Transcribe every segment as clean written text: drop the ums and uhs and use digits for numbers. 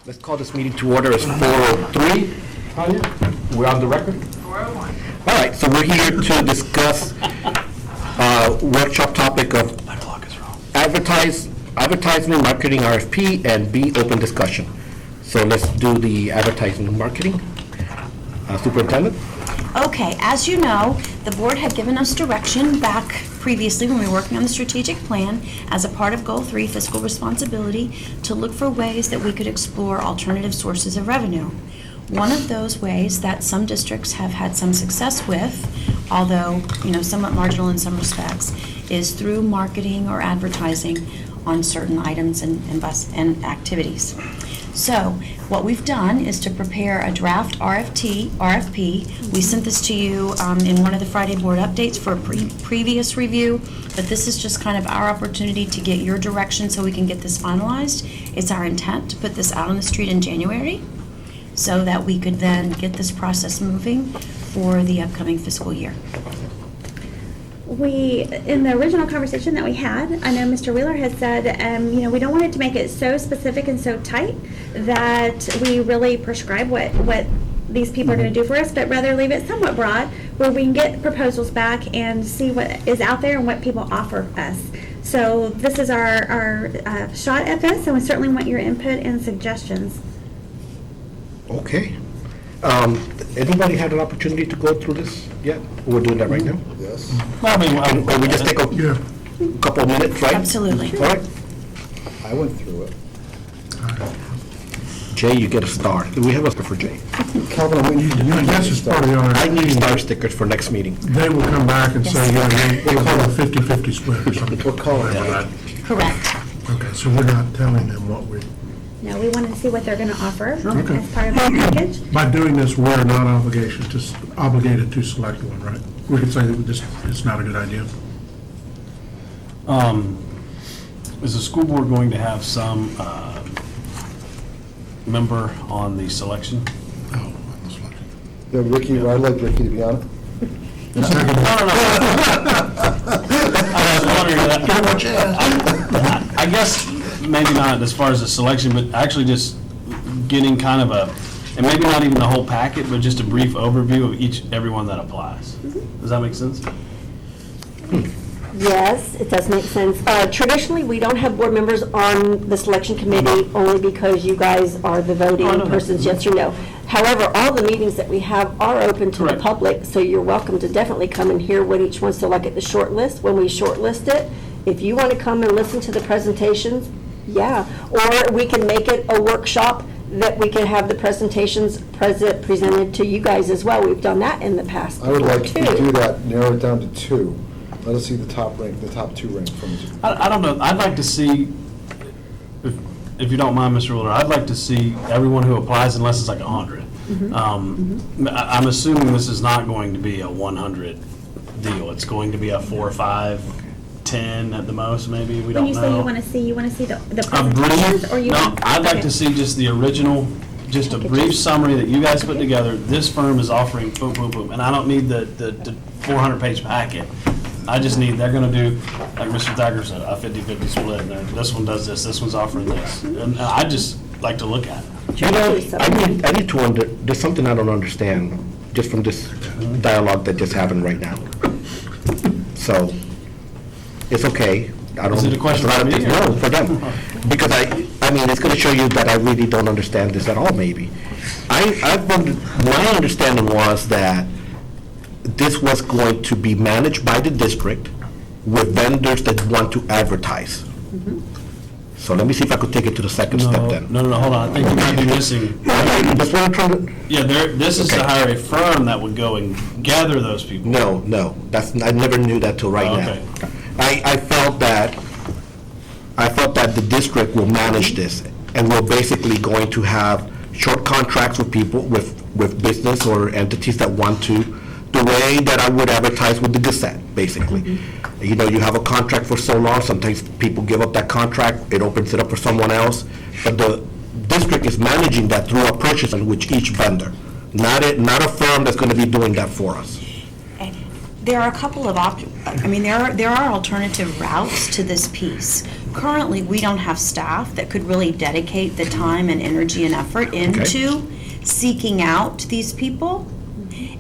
Let's call this meeting to order. It's 4:03. Tanya, we're on the record? 4:01. All right, so we're here to discuss workshop topic of advertisement, marketing RFP, and B, open discussion. So let's do the advertising and marketing. Superintendent? Okay, as you know, the board had given us direction back previously when we were working on the strategic plan as a part of Goal 3, fiscal responsibility, to look for ways that we could explore alternative sources of revenue. One of those ways that some districts have had some success with, although, somewhat marginal in some respects, is through marketing or advertising on certain items and activities. So what we've done is to prepare a draft RFP. We sent this to you in one of the Friday board updates for a previous review, but this is just kind of our opportunity to get your direction so we can get this finalized. It's our intent to put this out on the street in January so that we could then get this process moving for the upcoming fiscal year. In the original conversation that we had, I know Mr. Wheeler had said, we don't want it to make it so specific and so tight that we really prescribe what these people are going to do for us, but rather leave it somewhat broad where we can get proposals back and see what is out there and what people offer us. So this is our shot at this, and we certainly want your input and suggestions. Okay. Anybody had an opportunity to go through this yet? We're doing that right now? Yes. Well, I we just take a couple of minutes, right? Absolutely. All right. I went through it. Jay, you get a star. Do we have a star for Jay? Calvin, That's just part of the I need RFP. star stickers for next meeting. They will come back and say, we'll call it a 50-50 split or something. What color? Correct. Okay, so we're not telling them what we, No, we want to see what they're going to offer Okay. as part of the package. by doing this, we're not obligated to select one, right? We could say that it's not a good idea. Is the school board going to have some member on the selection? Oh, on the selection. Yeah, Ricky, I'd like Ricky to be on it. I was wondering that. I guess maybe not as far as the selection, but actually just getting kind of and maybe not even the whole packet, but just a brief overview of everyone that applies. Does that make sense? Yes, it does make sense. Traditionally, we don't have board members on the selection committee only because you guys are the voting persons, yes or no. However, all the meetings that we have are open to the Correct. public, so you're welcome to definitely come and hear what each one's to look at the short list. When we shortlist it, if you want to come and listen to the presentations, yeah. Or we can make it a workshop that we can have the presentations presented to you guys as well. We've done that in the past. I would like too. to do that, narrow it down to two. Let us see the top two rank from. I don't know. I'd like to see, if you don't mind, Mr. Ruler, I'd like to see everyone who applies unless it's like 100. I'm assuming this is not going to be a 100 deal. It's going to be a 4 or 5, 10 at the most, maybe. We don't know. When you say you want to see the A presentations, or brief, you? no, I'd like Okay. to see just the original, just a brief summary that you guys put together. This firm is offering boom, boom, boom. And I don't need the 400-page packet. I just need, they're gonna do, like Mr. Thacker said, a 50-50 split. And this one does this one's offering this. And I'd just like to look at it. I need to there's something I don't understand just from this dialogue that just happened right now. So, it's okay. I don't. Is it a question for me, or- No, for them. Because I mean, it's gonna show you that I really don't understand this at all, maybe. My understanding was that this was going to be managed by the district with vendors that want to advertise. So let me see if I could take it to the second step then. No, hold on. I think you might be missing. That's what I'm trying to. Yeah, this is to Okay. hire a firm that would go and gather those people. No, I never knew that till right now. Okay. I felt that the district will manage this, and we're basically going to have short contracts with people, with business or entities that want to, the way that I would advertise with the Gazette, basically. You have a contract for so long, sometimes people give up that contract, it opens it up for someone else, but the district is managing that through a purchase with each vendor, not a firm that's going to be doing that for us. There are a couple of there are alternative routes to this piece. currently, we don't have staff that could really dedicate the time and energy and effort into seeking out these people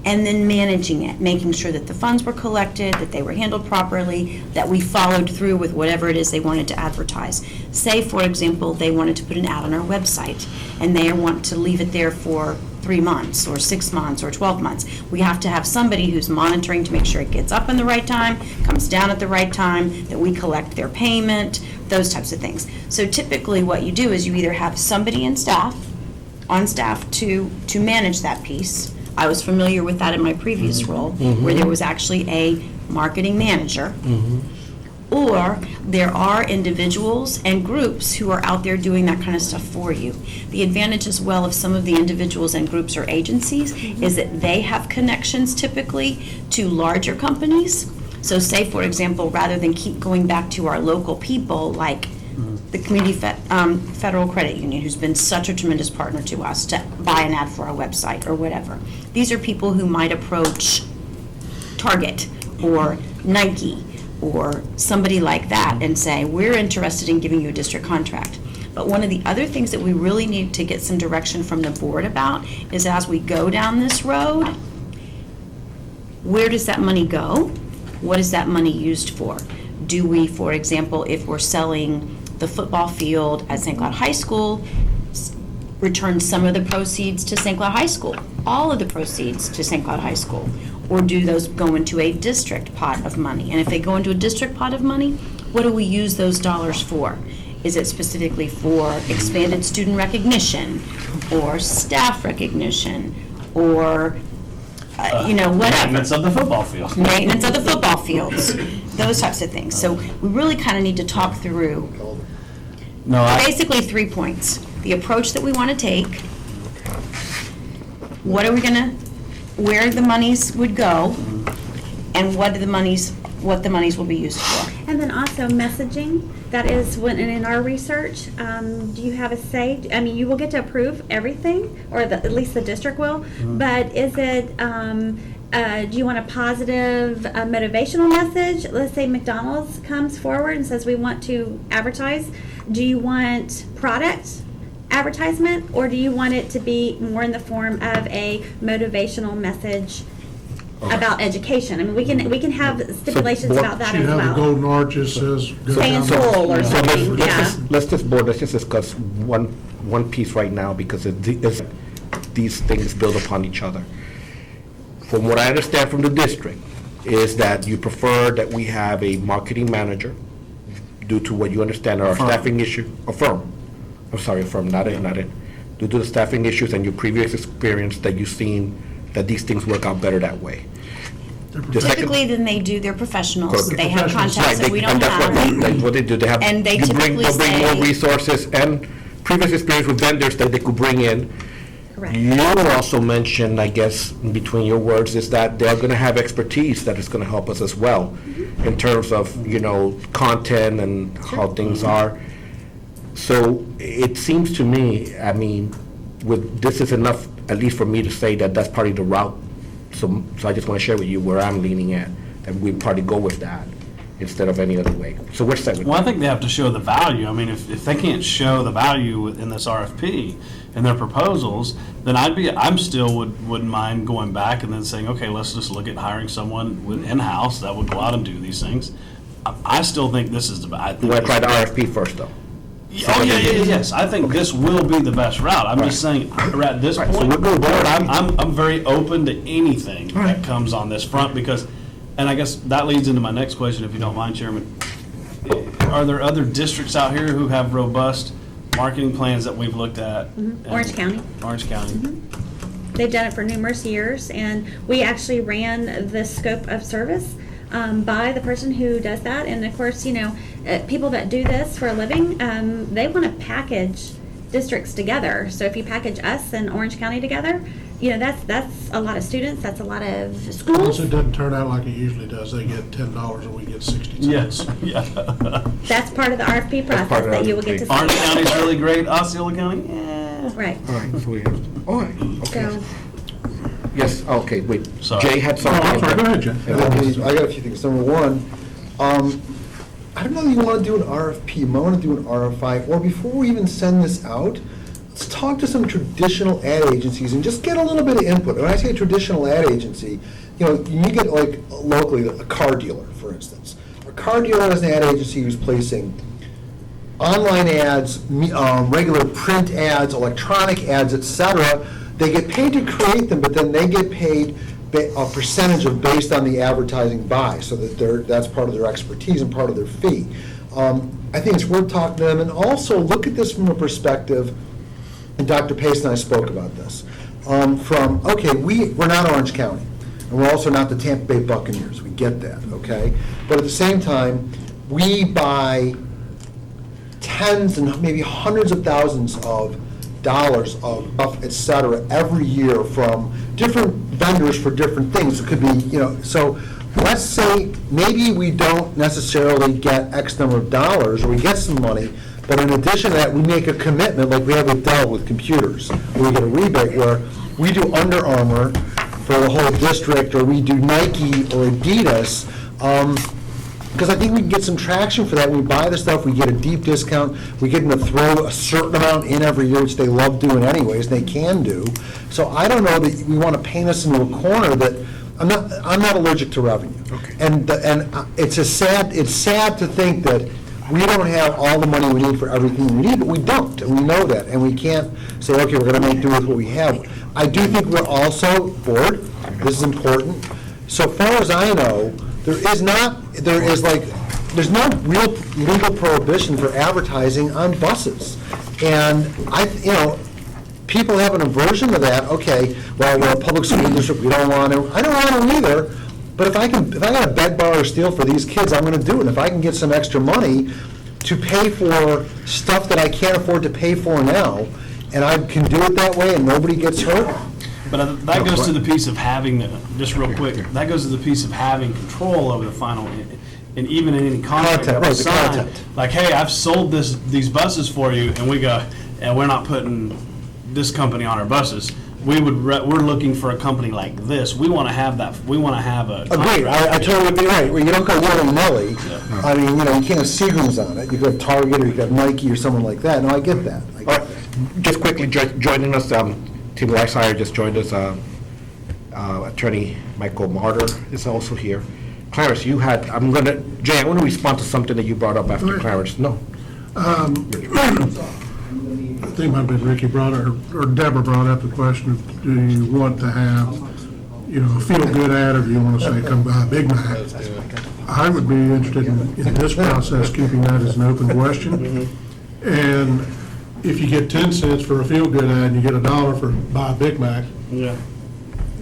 and then managing it, making sure that the funds were collected, that they were handled properly, that we followed through with whatever it is they wanted to advertise. Say, for example, they wanted to put an ad on our website, and they want to leave it there for 3 months, or 6 months, or 12 months. We have to have somebody who's monitoring to make sure it gets up in the right time, comes down at the right time, that we collect their payment, those types of things. So typically, what you do is you either have somebody on staff to manage that piece. I was familiar with that in my previous role, where there was actually a marketing manager. Or there are individuals and groups who are out there doing that kind of stuff for you. The advantage as well of some of the individuals and groups or agencies is that they have connections typically to larger companies. So say, for example, rather than keep going back to our local people, like the Community Federal Credit Union, who's been such a tremendous partner to us to buy an ad for our website or whatever. These are people who might approach Target or Nike or somebody like that and say, we're interested in giving you a district contract. But one of the other things that we really need to get some direction from the board about is as we go down this road, where does that money go? What is that money used for? Do we, for example, if we're selling the football field at St. Cloud High School, return some of the proceeds to St. Cloud High School, all of the proceeds to St. Cloud High School? Or do those go into a district pot of money? And if they go into a district pot of money, what do we use those dollars for? Is it specifically for expanded student recognition or staff recognition or, whatever? Maintenance of the football field. Maintenance of the football fields, those types of things. So we really kind of need to talk through basically 3 points. The approach that we want to take, where the monies would go, and what the monies will be used for. And then also messaging, that is when, in our research, do you have a say? I mean, you will get to approve everything, or at least the district will, but is it, do you want a positive motivational message? Let's say McDonald's comes forward and says we want to advertise. Do you want product advertisement, or do you want it to be more in the form of a motivational message about education? I mean, we can have stipulations about that You as have the well. golden arches says. go Stay in down school or the- something. Let's just discuss one piece right now, because these things build upon each other. From what I understand from the district, is that you prefer that we have a marketing manager, due to what you understand are our staffing issue, a firm, not in. Due to the staffing issues and your previous experience, that you've seen that these things work out better that way. The second- Typically, then they do, they're professionals. Correct. They have Professionals. contacts that we don't And that's have. that's what they do, they have. And they they'll bring typically more say- resources and previous experience with vendors that they could bring in. Correct. You also mentioned, I guess, in between your words, is that they're gonna have expertise that is gonna help us as well, in terms of, content and how things are. So it seems to me, I mean, this is enough, at least for me to say that that's probably the route. So I just wanna share with you where I'm leaning at, that we probably go with that instead of any other way. So we're set with Well, I that. think they have to show the value. I mean, if they can't show the value in this RFP and their proposals, then I'm still wouldn't mind going back and then saying, okay, let's just look at hiring someone in-house that would go out and do these things. I still think this is the, I think. You wanna try the this- RFP first, though? Oh, yes, I think this will be the best route. I'm just saying, at this Right, so point, we'll go with RFP. I'm very open to anything All right. that comes on this front, because, and I guess that leads into my next question, if you don't mind, Chairman. Are there other districts out here who have robust marketing plans that we've looked at? Orange County. Orange County. They've done it for numerous years, and we actually ran the scope of service by the person who does that. And of course, people that do this for a living, they want to package districts together. So if you package us and Orange County together, that's a lot of students, that's a lot of Unless schools. it doesn't turn out like it usually does, they get $10 and we get 60 cents. Yes, yeah. That's part of the RFP part process of that the you will get to see. Orange County's really great, Osceola County, yeah. Right. All right, so we have, all right, okay. So, Yes, okay, wait. Sorry. Jay had Oh, something. I'm sorry, go ahead, Jay. I got a few things. Number one, I don't know that you want to do an RFP, you might want to do an RFI, or before we even send this out, let's talk to some traditional ad agencies and just get a little bit of input. When I say traditional ad agency, you get like locally, a car dealer, for instance. A car dealer is an ad agency who's placing online ads, regular print ads, electronic ads, et cetera. They get paid to create them, but then they get paid a percentage of based on the advertising buy, so that that's part of their expertise and part of their fee. I think it's worth talking to them, and also look at this from a perspective, and Dr. Pace and I spoke about this, we're not Orange County, and we're also not the Tampa Bay Buccaneers, we get that, okay? But at the same time, we buy tens and maybe hundreds of thousands of dollars of stuff, et cetera, every year from different vendors for different things. It could be, so let's say maybe we don't necessarily get X number of dollars, or we get some money, but in addition to that, we make a commitment, like we have with Dell with computers, where we get a rebate, where we do Under Armour for the whole district, or we do Nike or Adidas, because I think we can get some traction for that. When we buy the stuff, we get a deep discount. We get them to throw a certain amount in every year, which they love doing anyways, they can do. So I don't know that we want to paint us into a corner that, I'm not allergic to revenue. Okay. And it's sad to think that we don't have all the money we need for everything we need, but we don't, and we know that. And we can't say, okay, we're going to make do with what we have. I do think we're also, board, this is important. So far as I know, there's no real legal prohibition for advertising on buses. And people have an aversion to that. Okay, well, we're a public school district, we don't want to. I don't want to either. But if I got to beg, borrow, or steal for these kids, I'm going to do it. If I can get some extra money to pay for stuff that I can't afford to pay for now, and I can do it that way and nobody gets hurt. But that goes to the piece of having, just real quick, that goes to the piece of having control over the final, and even in any contract that we Content, right, the sign, content. like, hey, I've sold these buses for you, and we go, and we're not putting this company on our buses. We're looking for a company like this. We want to have that, we want to have a Agreed, contract. I totally agree, right, well, you don't go willy-nilly. Yeah. I mean, you can't have Seagram's on it, you could have Target, or you could have Nike, or someone like that, no, I get that. All right, just quickly joining us, Tim Weishire just joined us, Attorney Michael Martyr is also here. Clarence, Jay, I want to respond to something that you brought up after Right. Clarence. No. I think it might have been Ricky brought or Deborah brought up the question of, do you want to have, a feel-good ad, or do you want to say, come buy a Big Mac? I would be interested in this process, keeping that as an open question. And if you get 10 cents for a feel-good ad, and you get $1 for buy a Big Mac, Yeah.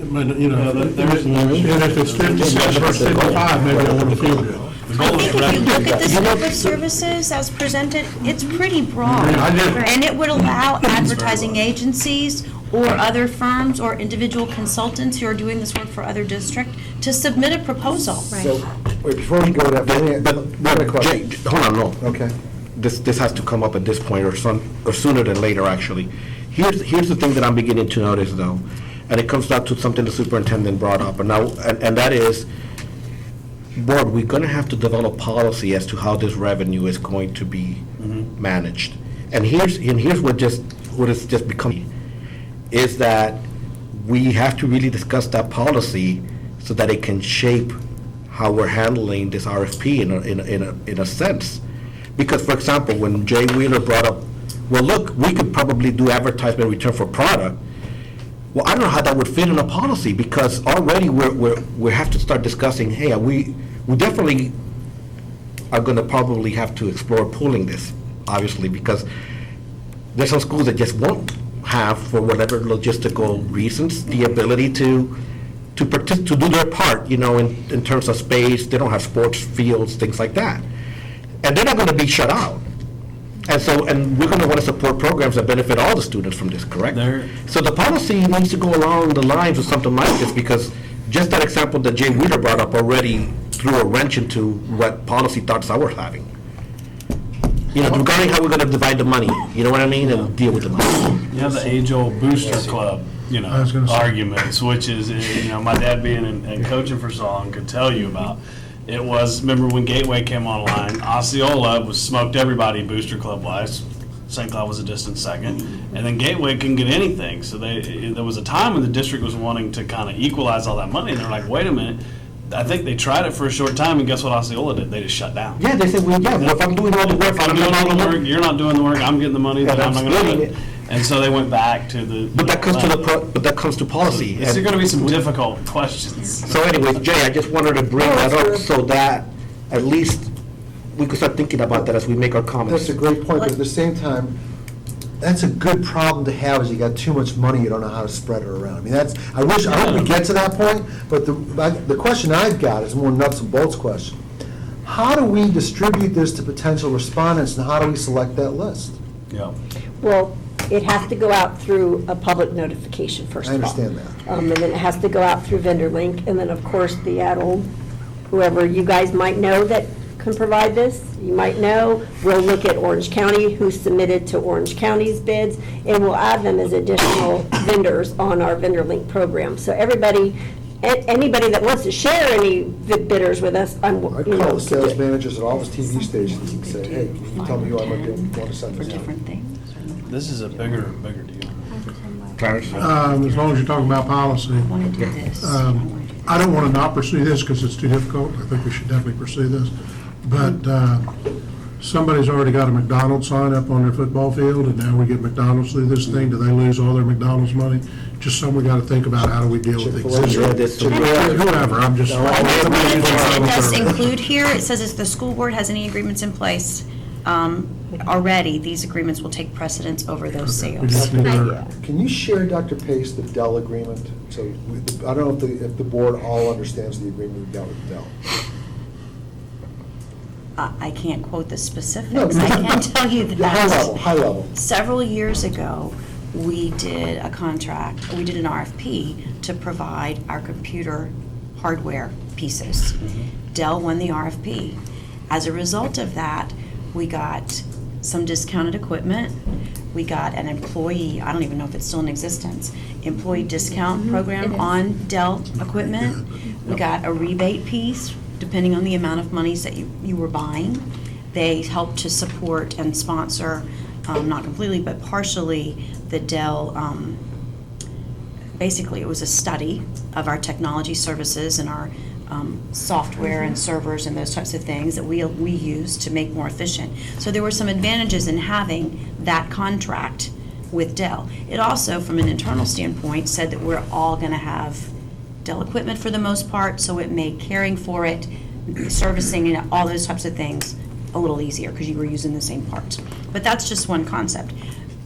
and if it's 50 cents versus 55, maybe I want to feel good. The goal I is think if you revenue. look at the scope of services as presented, it's pretty broad. Yeah, I did. And it would allow advertising agencies or other firms or individual consultants who are doing this work for other districts to submit a proposal. So, wait, before we go to that, another question. Jay, hold on, no. Okay. This has to come up at this point, or sooner than later, actually. Here's the thing that I'm beginning to notice, though, and it comes down to something the superintendent brought up, and that is, board, we're going to have to develop policy as to how this revenue is going to be managed. And here's what it's just become, is that we have to really discuss that policy so that it can shape how we're handling this RFP in a sense. Because, for example, when Jay Wheeler brought up, well, look, we could probably do advertisement return for product. Well, I don't know how that would fit in a policy, because already we have to start discussing, hey, we definitely are going to probably have to explore pooling this, obviously, because there's some schools that just won't have, for whatever logistical reasons, the ability to do their part, in terms of space. They don't have sports fields, things like that. And they're not going to be shut out. And we're going to want to support programs that benefit all the students from this, correct? So the policy needs to go along the lines of something like this, because just that example that Jay Wheeler brought up already threw a wrench into what policy thoughts I was having. Regarding how we're going to divide the money, you know what I mean, and deal with the money. You have the age-old booster club, I was gonna say. arguments, which is, my dad being and coaching for so long could tell you about. It was, remember when Gateway came online, Osceola was smoked everybody Booster Club wise. St. Cloud was a distant second, and then Gateway couldn't get anything. So there was a time when the district was wanting to kind of equalize all that money, and they're like, wait a minute. I think they tried it for a short time, and guess what Osceola did? They just shut down. Yeah, they said, well, if I'm doing all the work, If I'm doing all the work, you're not doing the work, I'm getting the money, but And I'm I'm not gonna do splitting it. it. And so they went back to the. But that comes to policy. There's And- gonna be some difficult questions. So anyways, Jay, I just wanted to bring that up so that at least we could start thinking about that as we make our comments. That's a great point, but at the same time, that's a good problem to have, is you got too much money, you don't know how to spread it around. I mean, I hope we get to that point, but the question I've got is more nuts and bolts question. How do we distribute this to potential respondents, and how do we select that list? Yeah. Well, it has to go out through a public notification first I of all. understand that. And then it has to go out through vendor link, and then, of course, the whoever you guys might know that can provide this, you might know, we'll look at Orange County, who submitted to Orange County's bids, and we'll add them as additional vendors on our vendor link program. So everybody, anybody that wants to share any bidders with us, I call the sales managers at all those TV stations and say, hey, can you tell me who I'm going to send For this out? different things. This is a bigger deal. Clarence? As long as you're talking about policy, I want to do this. I don't want to not pursue this because it's too difficult. I think we should definitely pursue this. But somebody's already got a McDonald's sign up on their football field, and now we get McDonald's through this thing. Do they lose all their McDonald's money? Just something we got to think about, how do we deal with Chick-fil-A, existing. Chick-fil-A. Whoever, I'm just. One of the things it does include here, it says if the school board has any agreements in place already, these agreements will take precedence over those We sales. just need our- Can you share, Dr. Pace, the Dell agreement? So, I don't know if the board all understands the agreement we've got with Dell. I can't quote the No, specifics. I can tell you Yeah, high level, that high level. several years ago, we did an RFP to provide our computer hardware pieces. Dell won the RFP. As a result of that, we got some discounted equipment. We got an employee, I don't even know if it's still in existence, employee discount program on Dell equipment. We got a rebate piece, depending on the amount of monies that you were buying. They helped to support and sponsor, not completely, but partially, the Dell, basically, it was a study of our technology services and our software and servers and those types of things that we use to make more efficient. So there were some advantages in having that contract with Dell. It also, from an internal standpoint, said that we're all going to have Dell equipment for the most part, so it made caring for it, servicing, and all those types of things a little easier because you were using the same parts. But that's just one concept.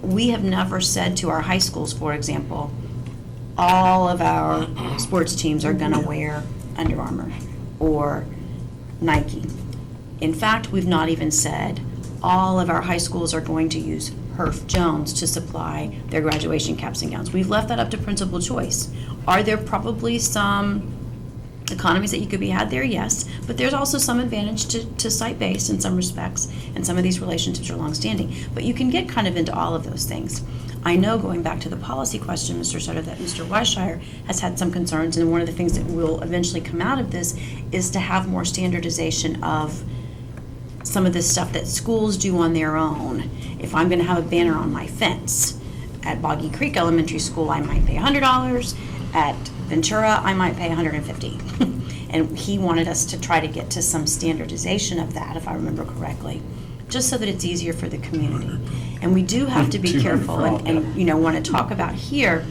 We have never said to our high schools, for example, all of our sports teams are going to wear Under Armour or Nike. In fact, we've not even said all of our high schools are going to use Herf Jones to supply their graduation caps and gowns. We've left that up to principal choice. Are there probably some economies that you could be had there? Yes, but there's also some advantage to site-based in some respects, and some of these relationships are longstanding. But you can get kind of into all of those things. I know, going back to the policy question, Mr. Sutter, that Mr. Weisshire has had some concerns, and one of the things that will eventually come out of this is to have more standardization of some of the stuff that schools do on their own. If I'm going to have a banner on my fence at Boggy Creek Elementary School, I might pay $100. At Ventura, I might pay $150. And he wanted us to try to get to some standardization of that, if I remember correctly, just so that it's easier for the community. And we do have to be careful and want to talk about here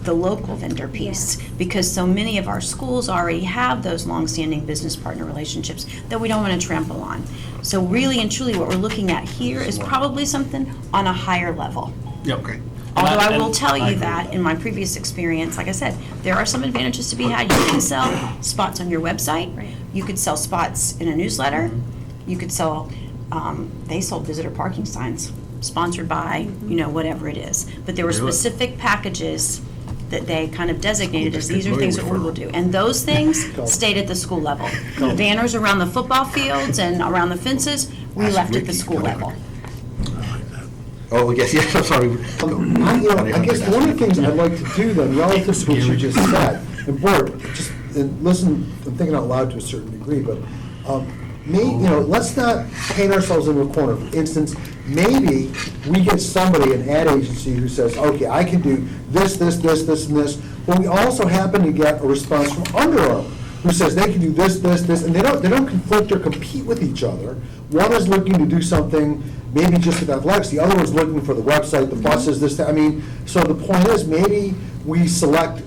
the local vendor piece, because so many of our schools already have those longstanding business partner relationships that we don't want to trample on. So really and truly, what we're looking at here is probably something on a higher level. Yeah, okay. Although I will tell you that in my previous experience, like I said, there are some advantages to be had. You can sell spots on your website. You could sell spots in a newsletter. You could sell, they sold visitor parking signs sponsored by, whatever it is. But there were specific packages that they kind of designated as these are things that we will do. And those things stayed at the school level. The banners around the football fields and around the fences, we left at the school level. Oh, yes, I'm sorry. I guess one of the things I'd like to do then, relative to what you just said, and board, just and listen, I'm thinking out loud to a certain degree, but, let's not paint ourselves into a corner. For instance, maybe we get somebody, an ad agency, who says, okay, I can do this, this, this, this, and this, but we also happen to get a response from Under Armour, who says they can do this, this, this, and they don't conflict or compete with each other. One is looking to do something maybe just with athletics, the other one's looking for the website, the buses, this, that. I mean, so the point is, maybe we select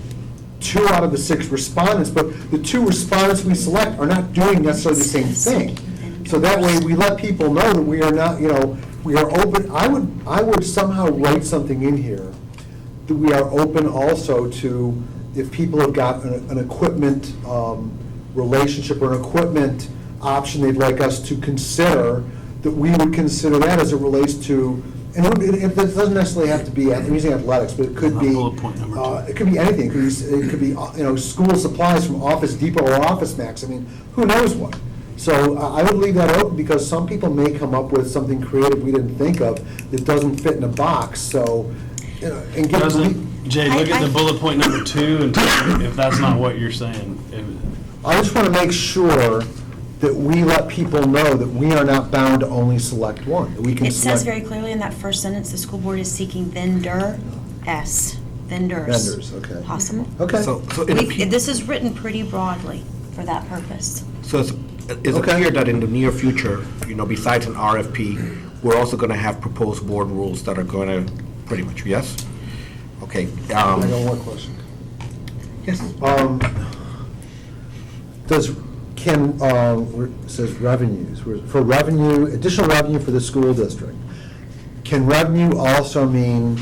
2 out of the 6 respondents, but the 2 respondents we select are not doing necessarily the same thing. So that way, we let people know that we are not, we are open. I would somehow write something in here that we are open also to, if people have got an equipment relationship or an equipment option they'd like us to consider, that we would consider that as it relates to, and it doesn't necessarily have to be, I'm using athletics, but it could be, Bullet point number 2. it could be anything. It could be school supplies from Office Depot or Office Max. I mean, who knows what? So I would leave that open, because some people may come up with something creative we didn't think of that doesn't fit in a box, so, and get. Jay, look at the bullet point number 2 and tell me if that's not what you're saying. I just want to make sure that we let people know that we are not bound to only select one, that we can It select. says very clearly in that first sentence, the school board is seeking vendors. Vendors, okay. Possible. Okay. So it appears. This is written pretty broadly for that purpose. So it's Okay. clear that in the near future, besides an RFP, we're also going to have proposed board rules that are going to, pretty much, yes? Okay. I got one more question. Yes. It says revenues, for revenue, additional revenue for the school district. Can revenue also mean,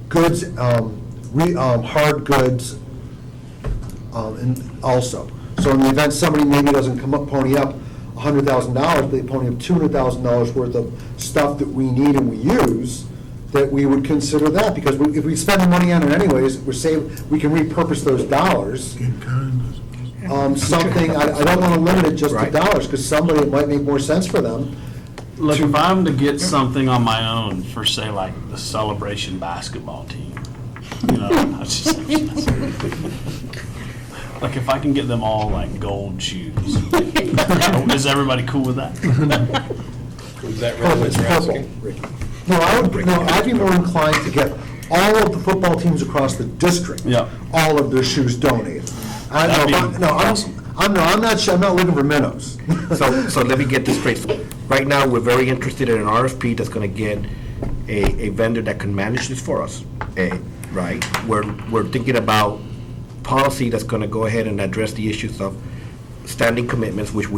goods, hard goods, and also. So in the event somebody maybe doesn't pony up $100,000, but they pony up $200,000 worth of stuff that we need and we use, that we would consider that, because if we spend the money on it anyways, we can repurpose those dollars. In kind, I suppose. Something, I don't want to limit it just to Right. dollars, because somebody, it might make more sense for them. Look, if I'm to get something on my own for, say, like the Celebration basketball team, I just, like if I can get them all like gold shoes, is everybody cool with that? Is that really what It's you're purple, asking? Ricky. No, I'd be more inclined to get all of the football teams across the district, Yeah. all of their shoes donated. That'd be awesome. I'm not looking for minnows. So let me get this straight. Right now, we're very interested in an RFP that's going to get a vendor that can manage this for us, right? We're thinking about policy that's going to go ahead and address the issues of standing commitments, which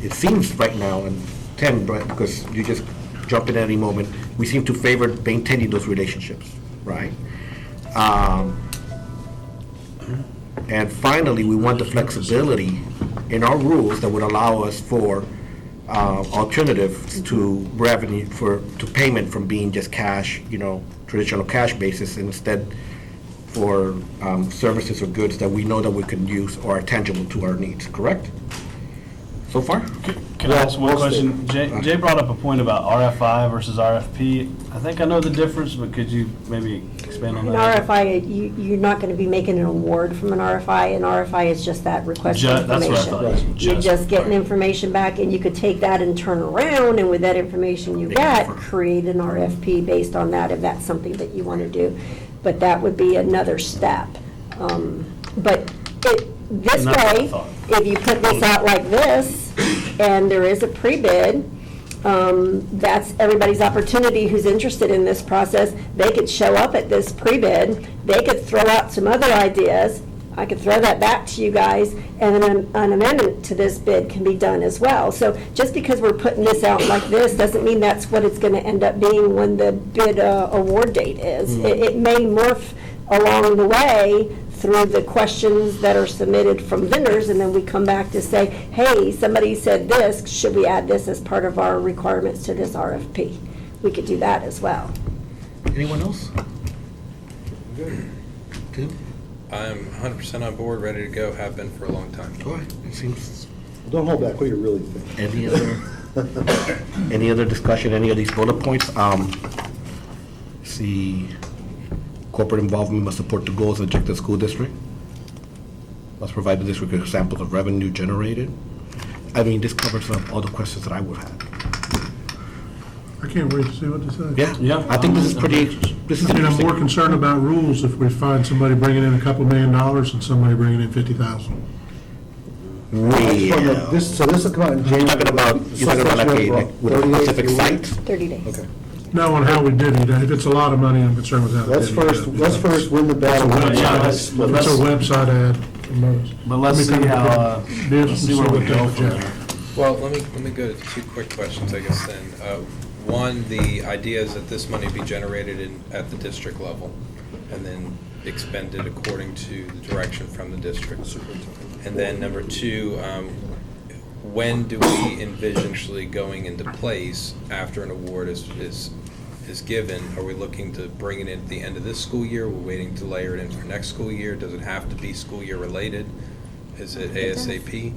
it seems right now, and Tim, right, because you just jump in at any moment, we seem to favor maintaining those relationships, right? And finally, we want the flexibility in our rules that would allow us for alternatives to revenue, to payment from being just cash, traditional cash basis, and instead for services or goods that we know that we can use or are tangible to our needs, correct? So far? Can I ask one question? Jay brought up a point about RFI versus RFP. I think I know the difference, but could you maybe expand on An that? RFI, you're not going to be making an award from an RFI. An RFI is just that request for That's what I information. thought. It was You're just getting right. information back, and you could take that and turn around, and with that information you get, create an RFP based on that, if that's something that you want to do. But that would be another step. But this And that's what I way, thought. if you put this out like this, and there is a pre-bid, that's everybody's opportunity who's interested in this process. They could show up at this pre-bid, they could throw out some other ideas, I could throw that back to you guys, and then an amendment to this bid can be done as well. So just because we're putting this out like this, doesn't mean that's what it's gonna end up being when the bid award date is. It may morph along the way through the questions that are submitted from vendors, and then we come back to say, hey, somebody said this, should we add this as part of our requirements to this RFP? We could do that as well. Anyone else? Tim? I'm 100% on board, ready to go, have been for a long time. Go ahead. It seems, Don't hold back, what do you really think? any other discussion, any of these bullet points? See, Corporate involvement must support the goals and objectives of the school district. Must provide the district with examples of revenue generated. I mean, this covers up all the questions that I would have. I can't wait to see what they say. Yeah, Yeah. I think this is pretty, this is I mean, I'm more interesting. concerned about rules if we find somebody bringing in a couple $1 million and somebody bringing in 50,000. Well, So this will come out in January. you're talking about with a 38 specific site? 30 days. Okay. No, on how we did it. If it's a lot of money, I'm concerned with how. Let's first win the battle. Yeah, It's a website ad. But let's see how, let's see where we go from there. Well, let me go to two quick questions, I guess, then. One, the idea is that this money be generated at the district level and then expended according to the direction from the district. And then number two, when do we envision actually going into place after an award is given? Are we looking to bring it in at the end of this school year? We're waiting to layer it in for next school year? Does it have to be school year related? Is it ASAP?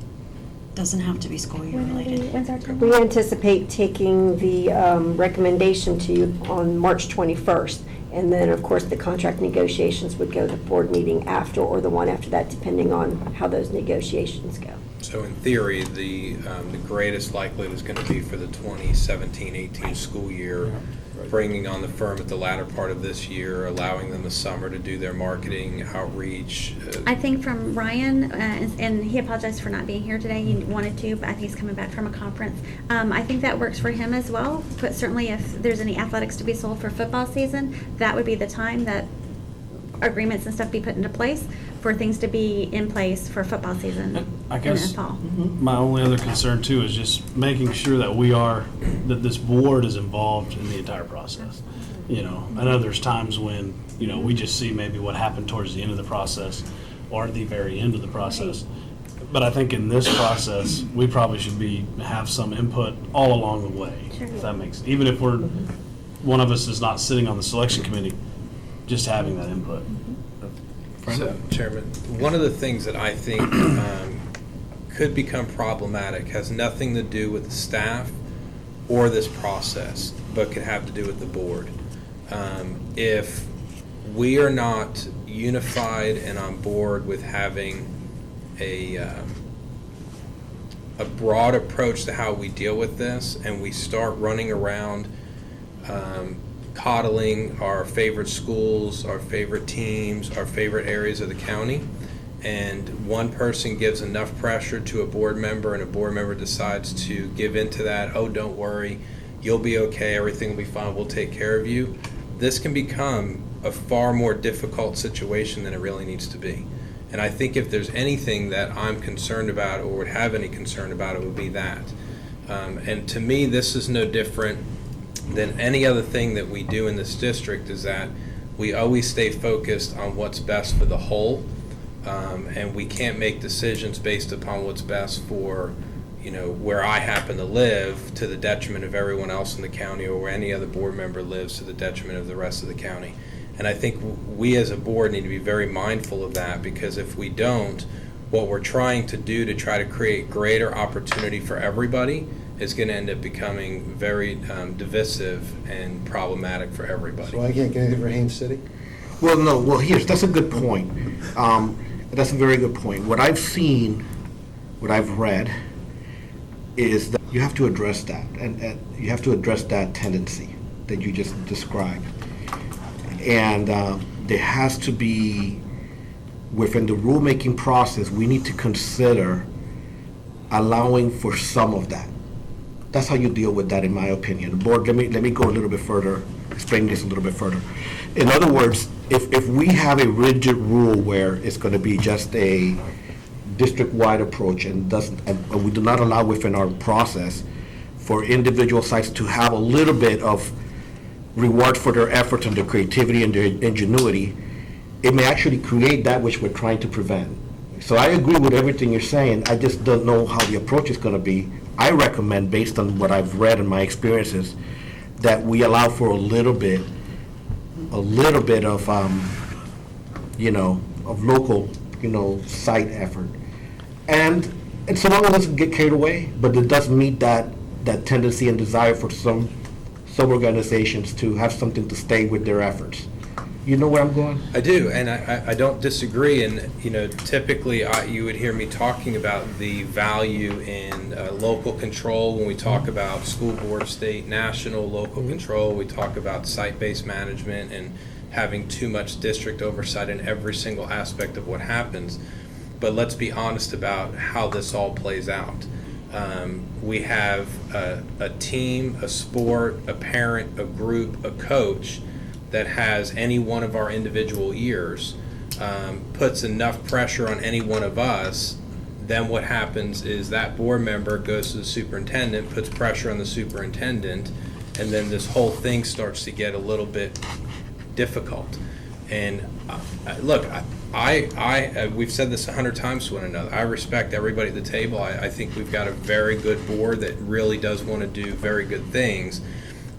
Doesn't have to be school year related. When's our turn? We anticipate taking the recommendation to you on March 21st. And then, of course, the contract negotiations would go to board meeting after or the one after that, depending on how those negotiations go. So in theory, the greatest likelihood is going to be for the 2017-18 school year, bringing on the firm at the latter part of this year, allowing them the summer to do their marketing, outreach. I think from Ryan, and he apologized for not being here today, he wanted to, but I think he's coming back from a conference. I think that works for him as well, but certainly if there's any athletics to be sold for football season, that would be the time that agreements and stuff be put into place for things to be in place for football season I in guess the fall. my only other concern too is just making sure that this board is involved in the entire process. You know, I know there's times when, you know, we just see maybe what happened towards the end of the process or at the very end of the process. But I think in this process, we probably should have some input all along the way. Sure. If that makes, even if one of us is not sitting on the selection committee, just having that input. So, Chairman, one of the things that I think could become problematic has nothing to do with the staff or this process, but could have to do with the board. If we are not unified and on board with having a broad approach to how we deal with this, and we start running around coddling our favorite schools, our favorite teams, our favorite areas of the county, and one person gives enough pressure to a board member and a board member decides to give into that, oh, don't worry, you'll be okay, everything will be fine, we'll take care of you, this can become a far more difficult situation than it really needs to be. And I think if there's anything that I'm concerned about or would have any concern about, it would be that. And to me, this is no different than any other thing that we do in this district, is that we always stay focused on what's best for the whole, and we can't make decisions based upon what's best for, you know, where I happen to live to the detriment of everyone else in the county, or where any other board member lives to the detriment of the rest of the county. And I think we as a board need to be very mindful of that, because if we don't, what we're trying to do to try to create greater opportunity for everybody is going to end up becoming very divisive and problematic for everybody. So I can't get anything for Haines City? Well, no, that's a good point. That's a very good point. What I've seen, what I've read, is that you have to address that, and you have to address that tendency that you just described. And there has to be, within the rulemaking process, we need to consider allowing for some of that. That's how you deal with that, in my opinion. The board, let me go a little bit further, explain this a little bit further. In other words, if we have a rigid rule where it's going to be just a district-wide approach and we do not allow within our process for individual sites to have a little bit of reward for their efforts and their creativity and their ingenuity, it may actually create that which we're trying to prevent. So I agree with everything you're saying. I just don't know how the approach is going to be. I recommend, based on what I've read and my experiences, that we allow for a little bit of, of local, site effort. And so long as it doesn't get carried away, but it does meet that tendency and desire for some organizations to have something to stay with their efforts. You know where I'm going? I do, and I don't disagree, and, typically, you would hear me talking about the value in local control when we talk about school board, state, national, local control. We talk about site-based management and having too much district oversight in every single aspect of what happens. But let's be honest about how this all plays out. We have a team, a sport, a parent, a group, a coach that has any one of our individual ears, puts enough pressure on any one of us, then what happens is that board member goes to the superintendent, puts pressure on the superintendent, and then this whole thing starts to get a little bit difficult. And look, we've said this 100 times to one another. I respect everybody at the table. I think we've got a very good board that really does want to do very good things.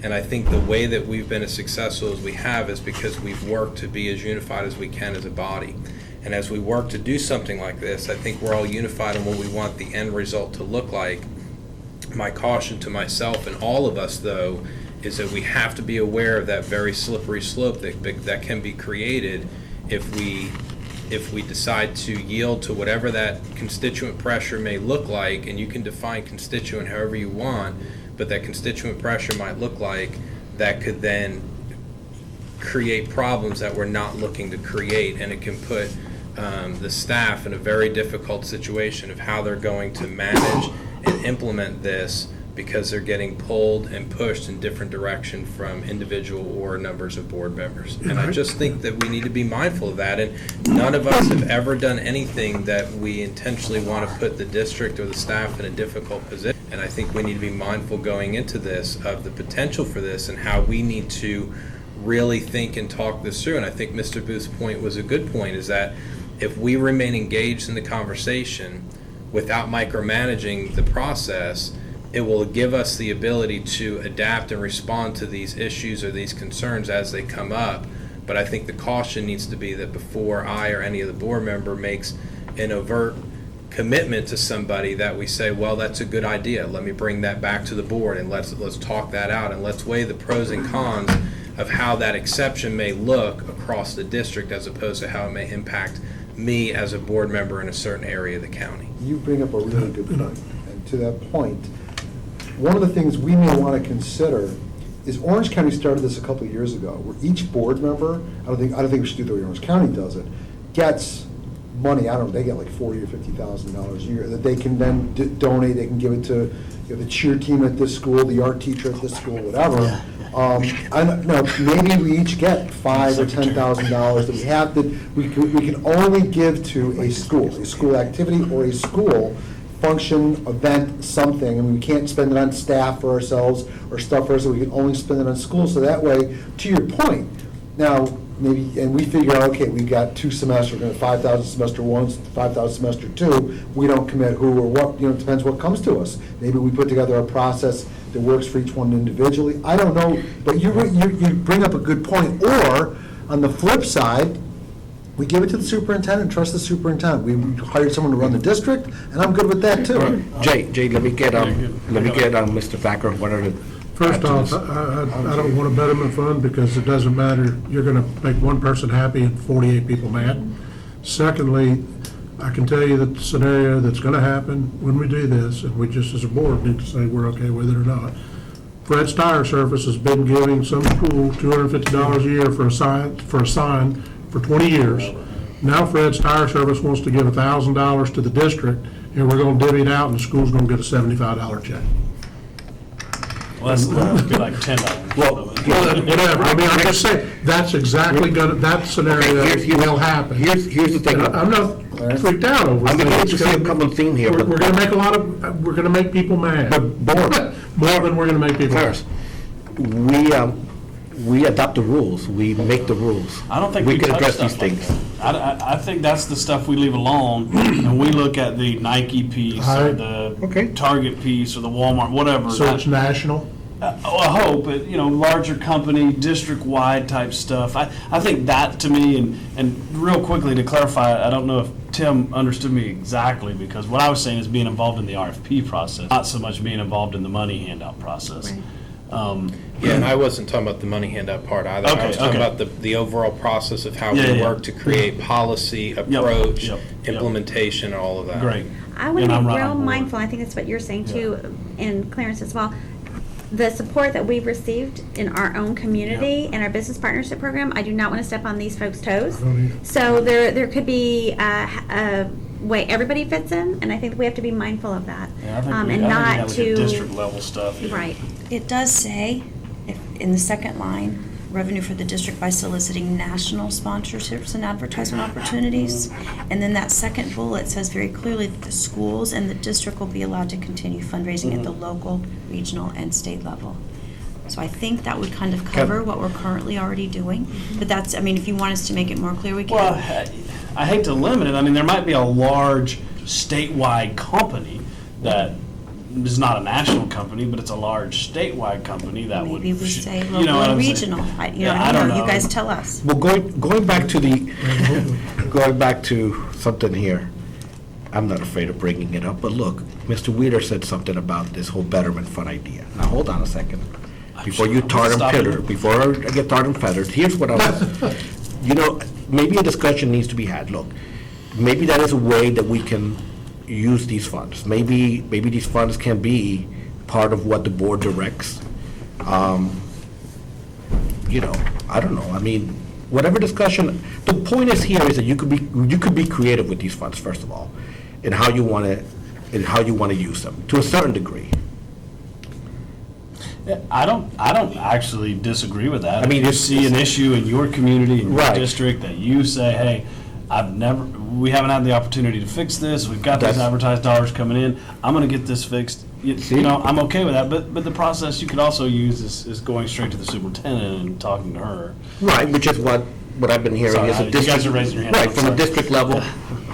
And I think the way that we've been as successful as we have is because we've worked to be as unified as we can as a body. And as we work to do something like this, I think we're all unified on what we want the end result to look like. My caution to myself and all of us, though, is that we have to be aware of that very slippery slope that can be created if we decide to yield to whatever that constituent pressure may look like. And you can define constituent however you want, but that constituent pressure might look like that could then create problems that we're not looking to create, and it can put the staff in a very difficult situation of how they're going to manage and implement this, because they're getting pulled and pushed in different direction from individual or numbers of board members. And I just think that we need to be mindful of that, and none of us have ever done anything that we intentionally want to put the district or the staff in a difficult position. And I think we need to be mindful going into this of the potential for this and how we need to really think and talk this through. And I think Mr. Booth's point was a good point, is that if we remain engaged in the conversation without micromanaging the process, it will give us the ability to adapt and respond to these issues or these concerns as they come up. But I think the caution needs to be that before I or any of the board member makes an overt commitment to somebody, that we say, well, that's a good idea. Let me bring that back to the board and let's talk that out, and let's weigh the pros and cons of how that exception may look across the district as opposed to how it may impact me as a board member in a certain area of the county. You bring up a really good point. And to that point, one of the things we may want to consider is Orange County started this a couple of years ago, where each board member, I don't think we should do the way Orange County does it, gets money, I don't know, they get like $40,000 or $50,000 a year that they can then donate. They can give it to the cheer team at this school, the art teacher at this school, whatever. I don't know, maybe we each get $5,000 or $10,000 that we have that we can only give to a school activity or a school function, event, something, and we can't spend it on staff for ourselves or stuff for us, so we can only spend it on school. So that way, to your point, now maybe, and we figure out, okay, we've got 2 semesters, we're going to 5,000 semester 1, 5,000 semester 2. We don't commit who or what, it depends what comes to us. Maybe we put together a process that works for each one individually. I don't know, but you bring up a good point. Or on the flip side, we give it to the superintendent, trust the superintendent. We hired someone to run the district, and I'm good with that too. Jay, let me get Mr. Thacker. What are the First off, I don't want a betterment fund because it doesn't matter. You're going to make one person happy and 48 people mad. Secondly, I can tell you that the scenario that's going to happen when we do this, and we just as a board need to say we're okay with it or not. Fred's Tire Service has been giving some school $250 a year for a sign for 20 years. Now Fred's Tire Service wants to give $1,000 to the district, and we're going to divvy it out, and the school's going to get a $75 check. Well, that's be like $10. Well, whatever. I mean, I'm just saying, that's exactly that scenario will happen. Here's the thing. And I'm not freaked out over it. I'm beginning to see a common theme here. We're going to we're going to make people mad. More than we're going to make people mad. We adopt the rules. We make the rules. I don't think we can touch address stuff these like things. that. I think that's the stuff we leave alone, and we look at the Nike piece or the Target piece or the Walmart, whatever. So it's national? I hope, but, larger company, district-wide type stuff. I think that, to me, and real quickly to clarify, I don't know if Tim understood me exactly, because what I was saying is being involved in the RFP process, not so much being involved in the money handout process. Yeah, and I wasn't talking about the money handout part either. I Okay, was talking okay. about the overall process of how Yeah, we yeah. work to create policy, approach, yep. implementation, all of that. Great. I want to And be I'm right real on board. mindful, I think that's what you're saying too, and Clarence as well. The support that we've received in our own community and our business partnership program, I do not want to step on these folks' toes. So there could be a way everybody fits in, and I think we have to be mindful of that. Yeah, I think And we have not like a to, district level stuff. Yeah. right. It does say, in the second line, revenue for the district by soliciting national sponsorships and advertisement opportunities. And then that second bullet says very clearly that the schools and the district will be allowed to continue fundraising at the local, regional, and state level. So I think that would kind of cover what we're currently already doing. But that's, I mean, if you want us to make it more clear, we can. Well, I hate to limit it. I mean, there might be a large statewide company that is not a national company, but it's a large statewide company that would. Maybe we say you know local what or I'm saying? regional. I Yeah, don't know. You guys tell us. Well, going back to going back to something here, I'm not afraid of bringing it up, but look, Mr. Weeder said something about this whole Betterment Fund idea. Now, hold on a second. Before you tar and feather, before I get tarred and feathered, here's what I was, maybe a discussion needs to be had. Look, maybe that is a way that we can use these funds. Maybe these funds can be part of what the board directs. I don't know. I mean, whatever discussion, the point is here is that you could be creative with these funds, first of all, in how you want to use them, to a certain degree. I don't actually disagree with that. I mean, if you it's- see an issue in your community, in your Right. district, that you say, hey, we haven't had the opportunity to fix this, we've got these That's- advertised dollars coming in, I'm gonna get this fixed. See? I'm okay with that, but the process you could also use is going straight to the superintendent and talking to her. Right, which is what I've been hearing Sorry, is a you district. guys are raising your hands, Right, I'm from the sorry. district level.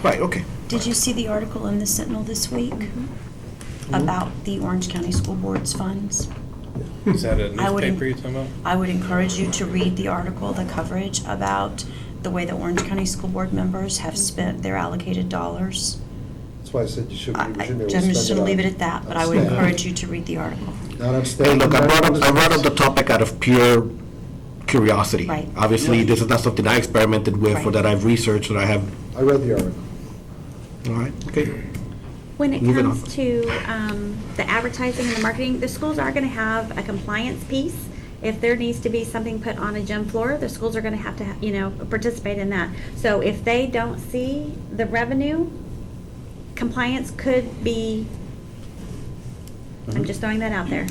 Right, okay. Did you see the article in the Sentinel this week about the Orange County School Board's funds? Is that a I would- newspaper you're talking about? I would encourage you to read the article, the coverage about the way the Orange County School Board members have spent their allocated dollars. That's why I said you shouldn't, we I'm shouldn't be able to just spend going to it leave on- it at that, but on I would staff. encourage you to read the article. Not on Hey, state. look, I brought up the topic out of pure curiosity. Right. Obviously, this is not something I experimented with or Right. that I've researched or I have, I read the article. all right, okay. When it Moving comes on. to the advertising and the marketing, the schools are going to have a compliance piece. If there needs to be something put on a gym floor, the schools are going to have to, participate in that. So if they don't see the revenue, compliance could be, I'm just throwing that out there.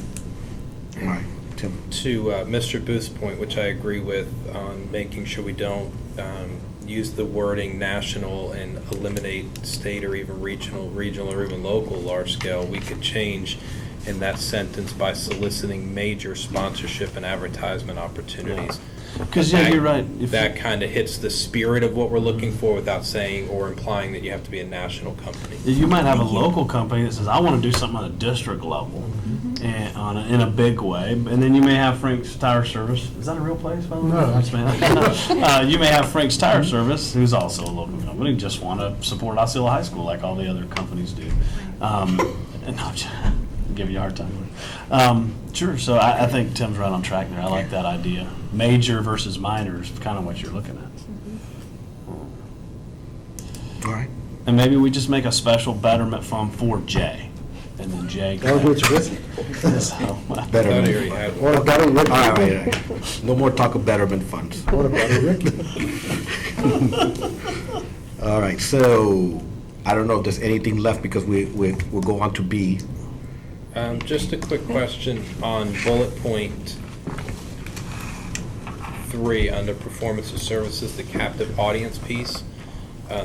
All right, Tim. To Mr. Booth's point, which I agree with, on making sure we don't use the wording national and eliminate state or even regional or even local large scale, we could change in that sentence by soliciting major sponsorship and advertisement opportunities. Because, yeah, you're right. If- That kind of hits the spirit of what we're looking for without saying or implying that you have to be a national company. You might have a local company that says, I want to do something on a district level and in a big way. And then you may have Frank's Tire Service. Is that a real place, by the way? No. You may have Frank's Tire Service, who's also a local company, just want to support Osceola High School like all the other companies do. And I'm just give you a hard time. Sure, so I think Tim's right on track there. I like that idea. Major versus minor is kind of what you're looking at. All right. And maybe we just make a special betterment fund for Jay. And then Jay That was can. what's written. Better. I thought he already had one. Or a better Rick. All right. No more talk of Betterment funds. What a better Rick. All right, so I don't know if there's anything left because we'll go on to B. Just a quick question on bullet point 3 under performance of services, the captive audience piece.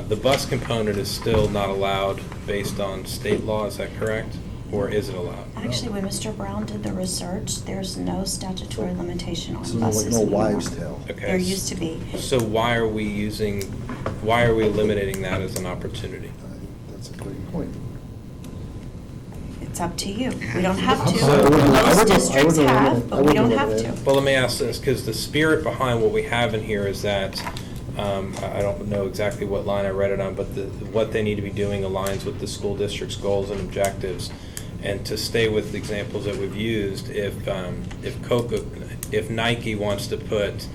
The bus component is still not allowed based on state law, is that correct? Or is it allowed? Actually, when Mr. Brown did the research, there's no statutory limitation on This is buses like no anymore. wives' tale. Okay. There used to be. So why are we eliminating that as an opportunity? That's a great point. It's up to you. We don't have to. I wouldn't- I Most wouldn't- districts I wouldn't have, eliminate- but I we don't wouldn't have eliminate to. Well, let me ask this, because the spirit behind what we have in here is that, I don't know exactly what line I read it on, but what they need to be doing aligns with the school district's goals and objectives. And to stay with the examples that we've used, if Nike wants to put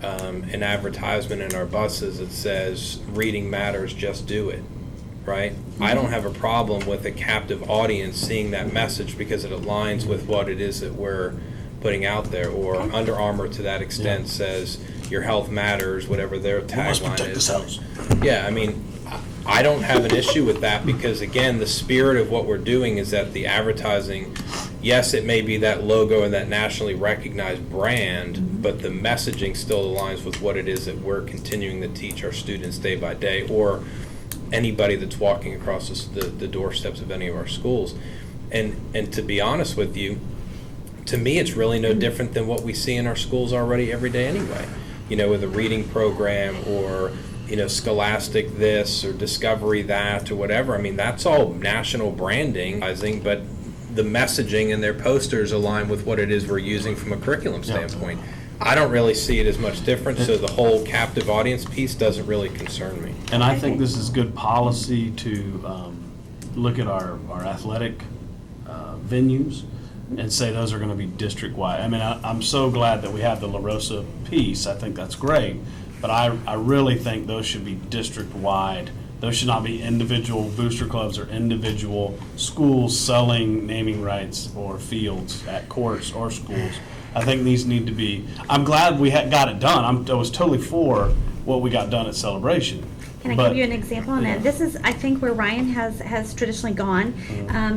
an advertisement in our buses that says, "Reading matters, just do it," right? I don't have a problem with a captive audience seeing that message because it aligns with what it is that we're putting out there. Or Under Armour, to that extent, says, "Your health matters," whatever their tagline is. Yeah, I mean, I don't have an issue with that because, again, the spirit of what we're doing is that the advertising, yes, it may be that logo and that nationally recognized brand, but the messaging still aligns with what it is that we're continuing to teach our students day by day, or anybody that's walking across the doorsteps of any of our schools. And to be honest with you, to me, it's really no different than what we see in our schools already every day anyway. You know, with a reading program or, you know, Scholastic this or Discovery that or whatever. I mean, that's all national branding, but the messaging and their posters align with what it is we're using from a curriculum standpoint. I don't really see it as much different, so the whole captive audience piece doesn't really concern me. And I think this is good policy to look at our athletic venues and say those are going to be district-wide. I mean, I'm so glad that we have the La Rosa piece. I think that's great. But I really think those should be district-wide. Those should not be individual booster clubs or individual schools selling naming rights or fields at courts or schools. I think these need to be, I'm glad we got it done. I was totally for what we got done at Celebration. Can I give you an example on that? This is, I think, where Ryan has traditionally gone.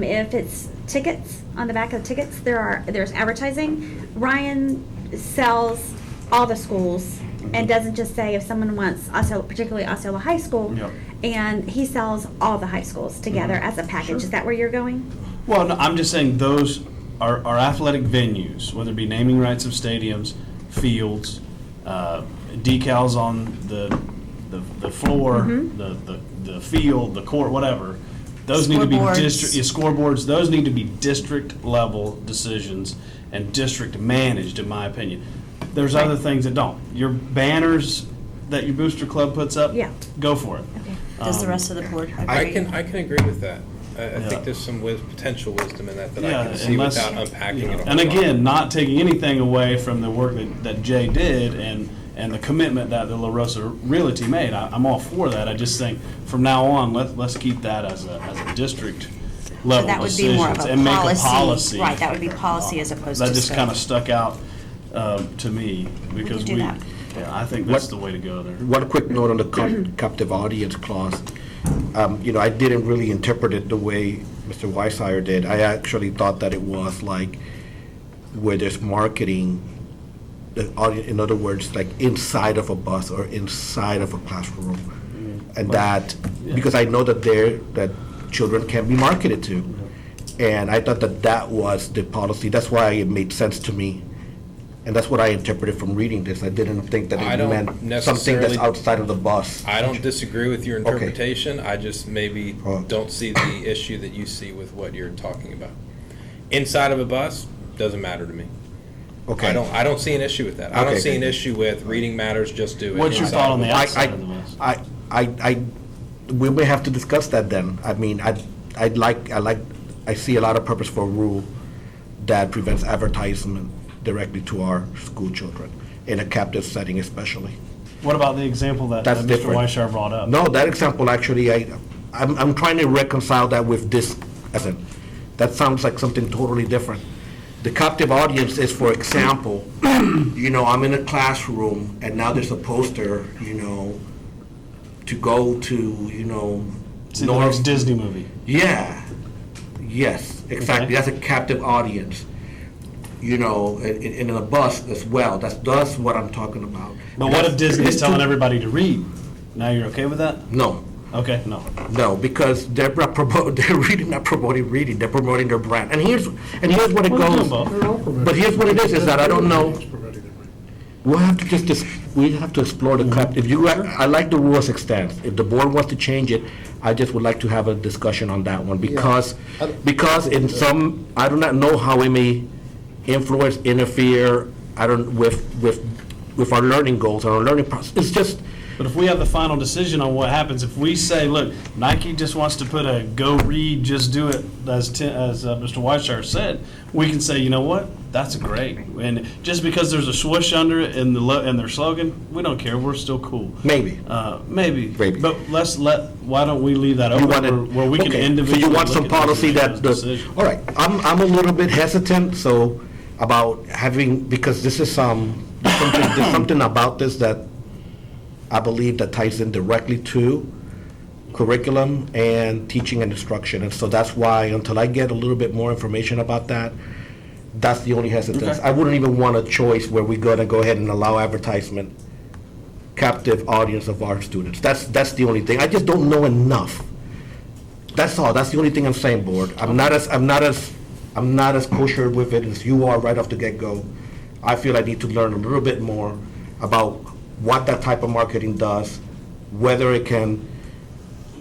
If it's tickets, on the back of the tickets, there's advertising. Ryan sells all the schools and doesn't just say if someone wants, particularly Osceola High School, and he sells all the high schools together as a package. Is that where you're going? Well, no, I'm just saying those are athletic venues, whether it be naming rights of stadiums, fields, decals on the floor, the field, the court, whatever. Those need to be scoreboards. Those need to be district level decisions and district managed, in my opinion. There's other things that don't. Your banners that your booster club puts up, go for it. Okay. Does the rest of the board agree? I can agree with that. I think there's some potential wisdom in that I can see without unpacking it all. And again, not taking anything away from the work that Jay did and the commitment that the La Rosa Realty made. I'm all for that. I just think from now on, let's keep that as a district level So that would be more of a and make a policy. policy. Right, that would be policy as opposed to That just scope. kind of stuck out to me because do that. I think that's the way to go there. One quick note on the captive audience clause. You know, I didn't really interpret it the way Mr. Weishire did. I actually thought that it was like where there's marketing, the audience, in other words, like inside of a bus or inside of a classroom. And that, because I know that children can be marketed to. And I thought that was the policy. That's why it made sense to me. And that's what I interpreted from reading this. I didn't think that it meant something that's outside of the bus. I don't disagree with your interpretation. I just maybe don't see the issue that you see with what you're talking about. Inside of a bus, doesn't matter to me. Okay. I don't see an issue with that. I don't see an issue with reading matters, just do it. What's your thought on the I- outside of the bus? We may have to discuss that then. I mean, I see a lot of purpose for a rule that prevents advertisement directly to our school children, in a captive setting especially. What about the example that That's Mr. different. Weishire brought up? No, that example actually, I'm trying to reconcile that with this, that sounds like something totally different. The captive audience is, for example, you know, I'm in a classroom and now there's a poster, you know, to go to, you know. See the next Disney movie. Yeah, yes, exactly, that's a captive audience. You know, in a bus as well, that's what I'm talking about. But what if Disney's telling everybody to read? Now you're okay with that? No. Okay, no. No, because they're really not promoting reading, they're promoting their brand. And here's what it goes. But here's what it is that I don't know. We'll have to we have to explore the captive. I like the rule as it stands. If the board wants to change it, I just would like to have a discussion on that one because in some, I do not know how we may interfere, with our learning goals and our learning process. It's just, But if we have the final decision on what happens, if we say, look, Nike just wants to put a go read, just do it, as Mr. Whiteshire said, we can say, you know what, that's great. And just because there's a swoosh under it in their slogan, we don't care, we're still cool. Maybe. Maybe. Maybe. But why don't we leave that You open wanted- where we can okay, individually So you want look some at policy this and that, make those decisions. all right, I'm a little bit hesitant, so about having, because this is there's something about this that I believe that ties in directly to curriculum and teaching and instruction. And so that's why, until I get a little bit more information about that, that's the only hesitance. Okay. I wouldn't even want a choice where we're gonna go ahead and allow advertisement, captive audience of our students. That's the only thing. I just don't know enough. That's all. That's the only thing I'm saying, board. I'm not as kosher with it as you are right off the get-go. I feel I need to learn a little bit more about what that type of marketing does, whether it can,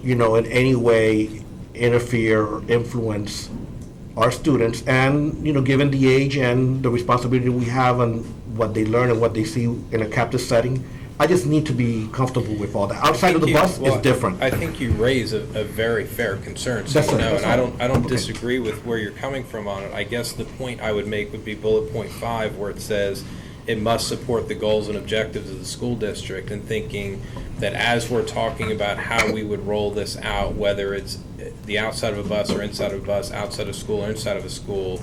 in any way interfere or influence our students, and, given the age and the responsibility we have on what they learn and what they see in a captive setting, I just need to be comfortable with all that. Outside of the bus is different. I think you raise a very fair concern, so That's right, that's and I don't okay. disagree with where you're coming from on it. I guess the point I would make would be bullet point 5, where it says it must support the goals and objectives of the school district, and thinking that as we're talking about how we would roll this out, whether it's the outside of a bus or inside of a bus, outside of school or inside of a school,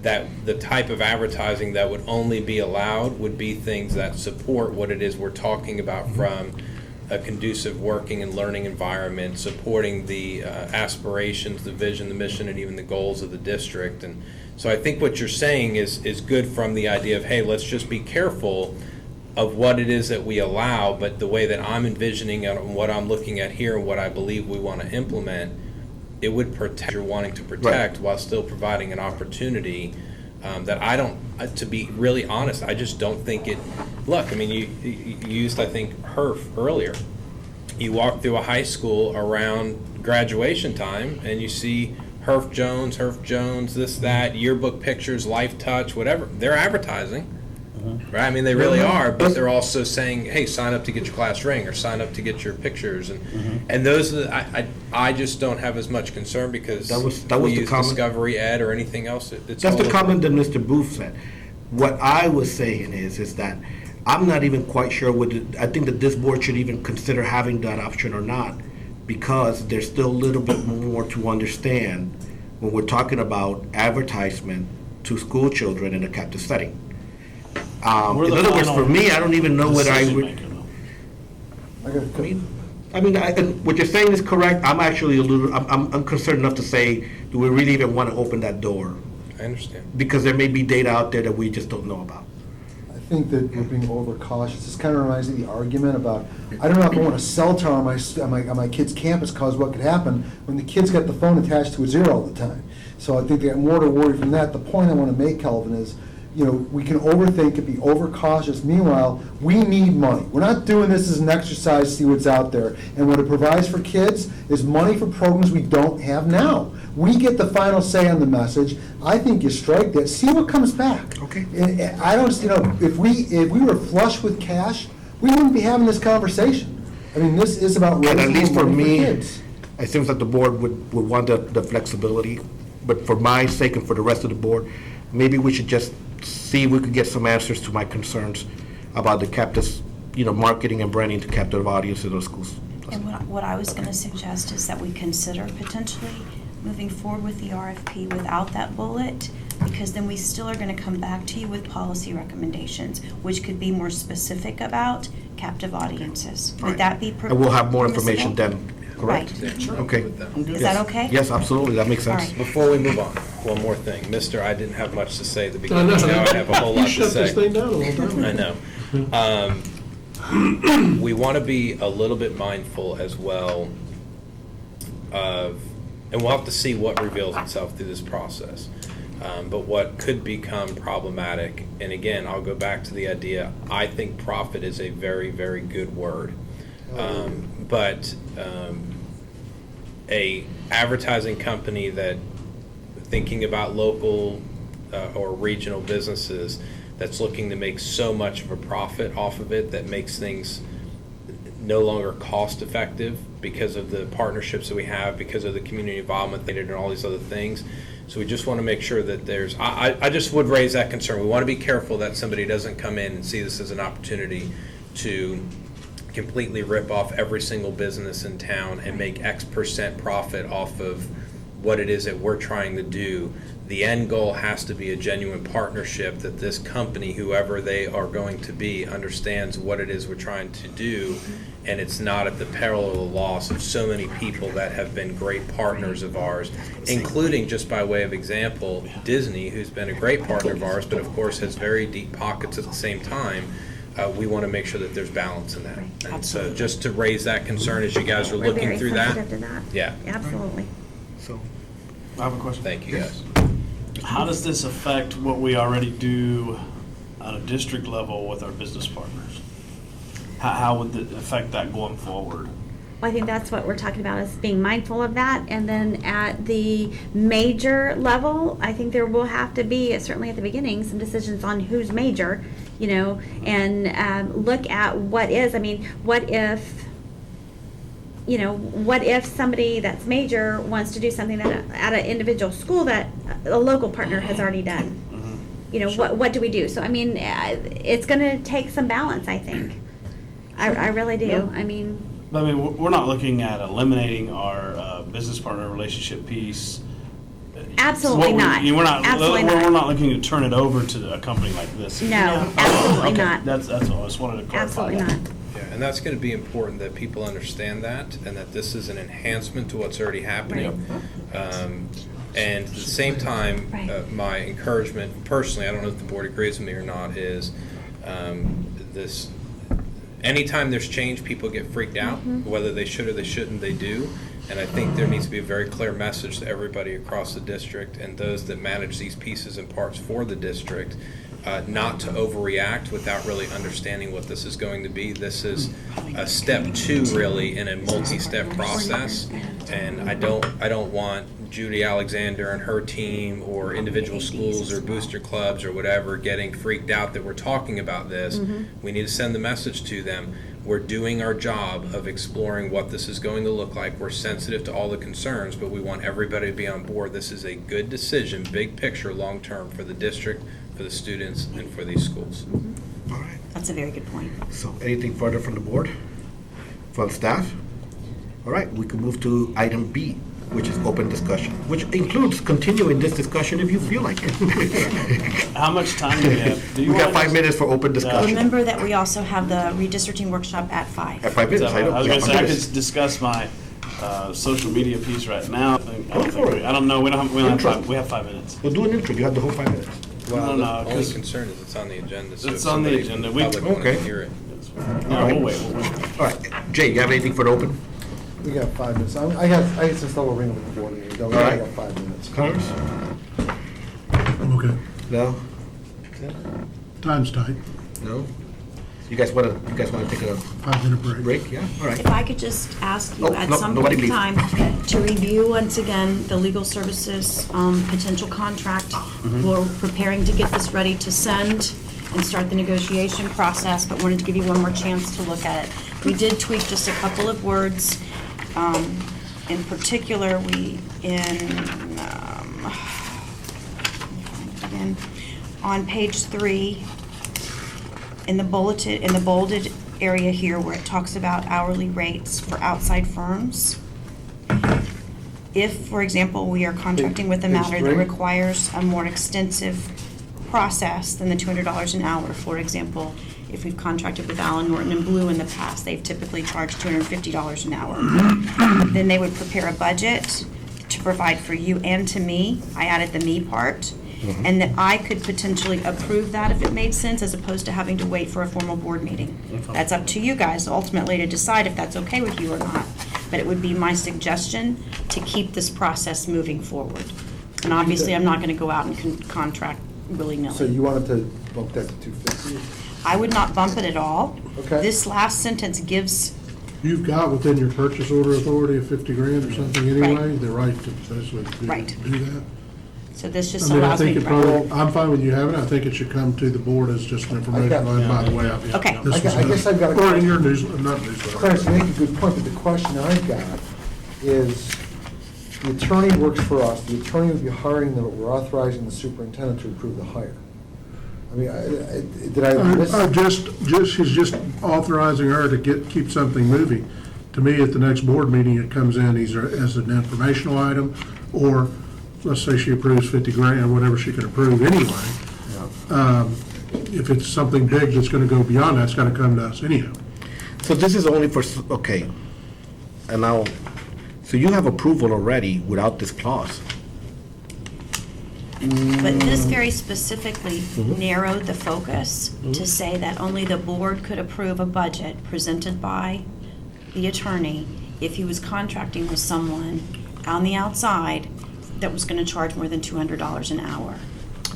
that the type of advertising that would only be allowed would be things that support what it is we're talking about, from a conducive working and learning environment, supporting the aspirations, the vision, the mission, and even the goals of the district. And so I think what you're saying is good from the idea of, hey, let's just be careful of what it is that we allow, but the way that I'm envisioning and what I'm looking at here and what I believe we want to implement, it would protect you're wanting to protect, while still providing an opportunity that I don't, to be really honest, I just don't think it, look, I mean, you used, I think, HERF earlier. You walk through a high school around graduation time and you see HERF Jones, this, that, yearbook pictures, Life Touch, whatever. They're advertising. Right, I mean, they really are, but they're also saying, hey, sign up to get your class ring, or sign up to get your pictures, and those are I just don't have as much concern, because That was we the use comment. Discovery Ed or anything else. It's That's all the comment that Mr. Booth said. What I was saying is that I'm not even quite sure I think that this board should even consider having that option or not, because there's still a little bit more to understand when we're talking about advertisement to school children in a captive setting. In other words, for me, I don't even know whether I would. What you're saying is correct. I'm actually I'm concerned enough to say, do we really even want to open that door? I understand. Because there may be data out there that we just don't know about. I think that we're being overcautious. This kind of reminds me of the argument about, I don't know if I want a cell tower on my kid's campus, because what could happen when the kid's got the phone attached to his ear all the time. So I think they got more to worry from that. The point I want to make, Kelvin, is, we can overthink and be overcautious. Meanwhile, we need money. We're not doing this as an exercise to see what's out there. And what it provides for kids is money for programs we don't have now. We get the final say on the message. I think you strike that. See what comes back. Okay. And I don't, if we were flush with cash, we wouldn't be having this conversation. I mean, this is about And at raising least for money me, kids. it seems like the board would want the flexibility. But for my sake and for the rest of the board, maybe we should just see if we could get some answers to my concerns about the captive, marketing and branding to captive audience in those schools. And what I was going to suggest is that we consider potentially moving forward with the RFP without that bullet, because then we still are going to come back to you with policy recommendations, which could be more specific about captive audiences. Would that be And we'll have more information permissible? then, correct? Right. Okay. Is that okay? Yes, absolutely, that makes sense. All right. Before we move on, one more thing. Mister, I didn't have much to say at the I beginning. know. Now I have a whole lot to You shut this say. thing down a long time ago. I know. We want to be a little bit mindful as well of, and we'll have to see what reveals itself through this process, but what could become problematic. And again, I'll go back to the idea, I think profit is a very, very good word. But a advertising company that, thinking about local or regional businesses, that's looking to make so much of a profit off of it, that makes things no longer cost effective because of the partnerships that we have, because of the community involvement and all these other things. So we just want to make sure that there's, I just would raise that concern. We want to be careful that somebody doesn't come in and see this as an opportunity to completely rip off every single business in town and make X% profit off of what it is that we're trying to do. The end goal has to be a genuine partnership that this company, whoever they are going to be, understands what it is we're trying to do, and it's not at the peril of the loss of so many people that have been great partners of ours, including, just by way of example, Disney, who's been a great partner of ours, but of course has very deep pockets at the same time. We want to make sure that there's balance in that. And so just to raise that concern as you guys are We're looking very through sensitive to that. that. Yeah. Absolutely. So, I have a question. Thank you, guys. How does this affect what we already do on a district level with our business partners? How would it affect that going forward? Well, I think that's what we're talking about, is being mindful of that. And then at the major level, I think there will have to be, certainly at the beginning, some decisions on who's major, you know, and look at what is, I mean, what if, you know, what if somebody that's major wants to do something that at an individual school that a local partner has already done? You know, what do we do? So, I mean, it's going to take some balance, I think. I really do. Yeah. I mean, But I mean, we're not looking at eliminating our business partner relationship piece. absolutely not. We're not. Absolutely We're not. not looking to turn it over to a company like this. No, absolutely Okay, not. That's all. I just wanted to clarify Absolutely that. not. Yeah, and that's going to be important that people understand that, and that this is an enhancement to what's already happening. And at the same time, Right. my encouragement, personally, I don't know if the board agrees with me or not, is this, anytime there's change, people get freaked out, whether they should or they shouldn't, they do. And I think there needs to be a very clear message to everybody across the district and those that manage these pieces and parts for the district, not to overreact without really understanding what this is going to be. This is a step two, really, in a multi-step process. And I don't want Judy Alexander and her team or individual schools or booster clubs or whatever getting freaked out that we're talking about this. We need to send the message to them. We're doing our job of exploring what this is going to look like. We're sensitive to all the concerns, but we want everybody to be on board. This is a good decision, big picture, long-term, for the district, for the students, and for these schools. all right. That's a very good point. So anything further from the board? From staff? All right, we can move to item B, which is open discussion, which includes continuing this discussion if you feel like it. How much time do we have? Do you We got want 5 minutes for open discussion. Remember that we also have the redistricting workshop at 5. At 5 minutes, I know. I was We going got to say, 5 I minutes. could discuss my social media piece right now. Go for it. I don't know, we don't have Intro. five, we have 5 minutes. We'll do an intro, you have the whole 5 minutes. No, The only 'cause- concern is it's on the agenda, so if It's on the somebody agenda. from We- the public wanted Okay. to hear it. No, we'll wait. All right, Jay, you have anything for the open? We got 5 minutes. I got some stuff we're bringing with the board meeting. All right. I got 5 minutes. Connors? I'm okay. No? Time's tight. No? You guys wanna take a 5-minute break. break? Yeah, all right. If I could just ask you Oh, at no, some nobody point in leave. time to review once again the legal services potential contract. We're preparing to get this ready to send and start the negotiation process, but wanted to give you one more chance to look at it. We did tweak just a couple of words. In particular, on page 3, in the bulleted area here where it talks about hourly rates for outside firms. If, for example, we are contracting with a Page matter that 3? requires a more extensive process than the $200 an hour, for example, if we've contracted with Allen Norton and Blue in the past, they've typically charged $250 an hour. Then they would prepare a budget to provide for you and to me. I added the me part. And that I could potentially approve that if it made sense, as opposed to having to wait for a formal board meeting. That's up to you guys ultimately to decide if that's okay with you or not. But it would be my suggestion to keep this process moving forward. And obviously, I'm not going to go out and contract So willy-nilly. you wanted to bump that to 250? I would not bump it at all. Okay. This last sentence gives, You've got within your purchase order authority of 50 grand or something anyway, Right. the right to basically Right. do that. So this just I mean, I allows me think to. it probably, I'm fine with you having it. I think it should come to the board as just an information line, by the way. Okay. This was I guess I've got a- or in your newsletter, not newsletter. Clarence, you make a good point, but the question I've got is, the attorney works for us, the attorney would be hiring them, but we're authorizing the superintendent to approve the hire. I mean, did I miss? She's just authorizing her to keep something moving. To me, at the next board meeting, it comes in either as an informational item, or let's say she approves 50 grand, or whatever she can approve anyway. If it's something big that's gonna go beyond that, it's gotta come to us anyhow. So this is only for, okay, and now, so you have approval already without this clause? But this very specifically narrowed the focus to say that only the board could approve a budget presented by the attorney if he was contracting with someone on the outside that was going to charge more than $200 an hour.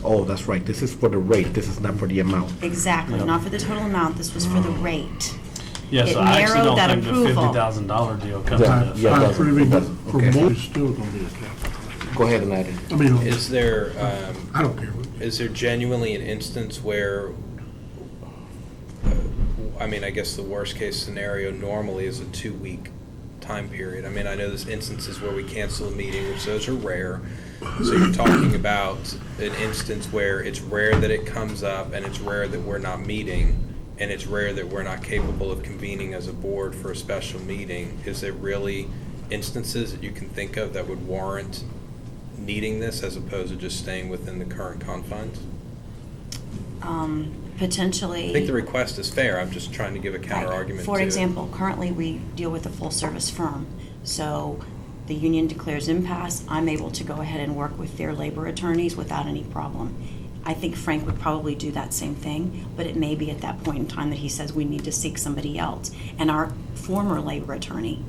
Oh, that's right, this is for the rate, this is not for the amount. Exactly, not for the total amount, this was for the rate. Yeah, It so I actually narrowed don't that think the approval. $50,000 deal comes Yeah. to this. Yeah. I'm that's- approving that's- for okay. more, it's still gonna be a capital. Go ahead and add it. I mean, Is there, I don't care. is there genuinely an instance where, I mean, I guess the worst case scenario normally is a 2-week time period. I mean, I know there's instances where we cancel a meeting, which those are rare. So you're talking about an instance where it's rare that it comes up, and it's rare that we're not meeting, and it's rare that we're not capable of convening as a board for a special meeting. Is there really instances that you can think of that would warrant needing this as opposed to just staying within the current confines? Potentially. I think the request is fair. I'm just trying to give a counter argument to For it. example, currently, we deal with a full-service firm, so the union declares impasse, I'm able to go ahead and work with their labor attorneys without any problem. I think Frank would probably do that same thing, but it may be at that point in time that he says we need to seek somebody else. And our former labor attorney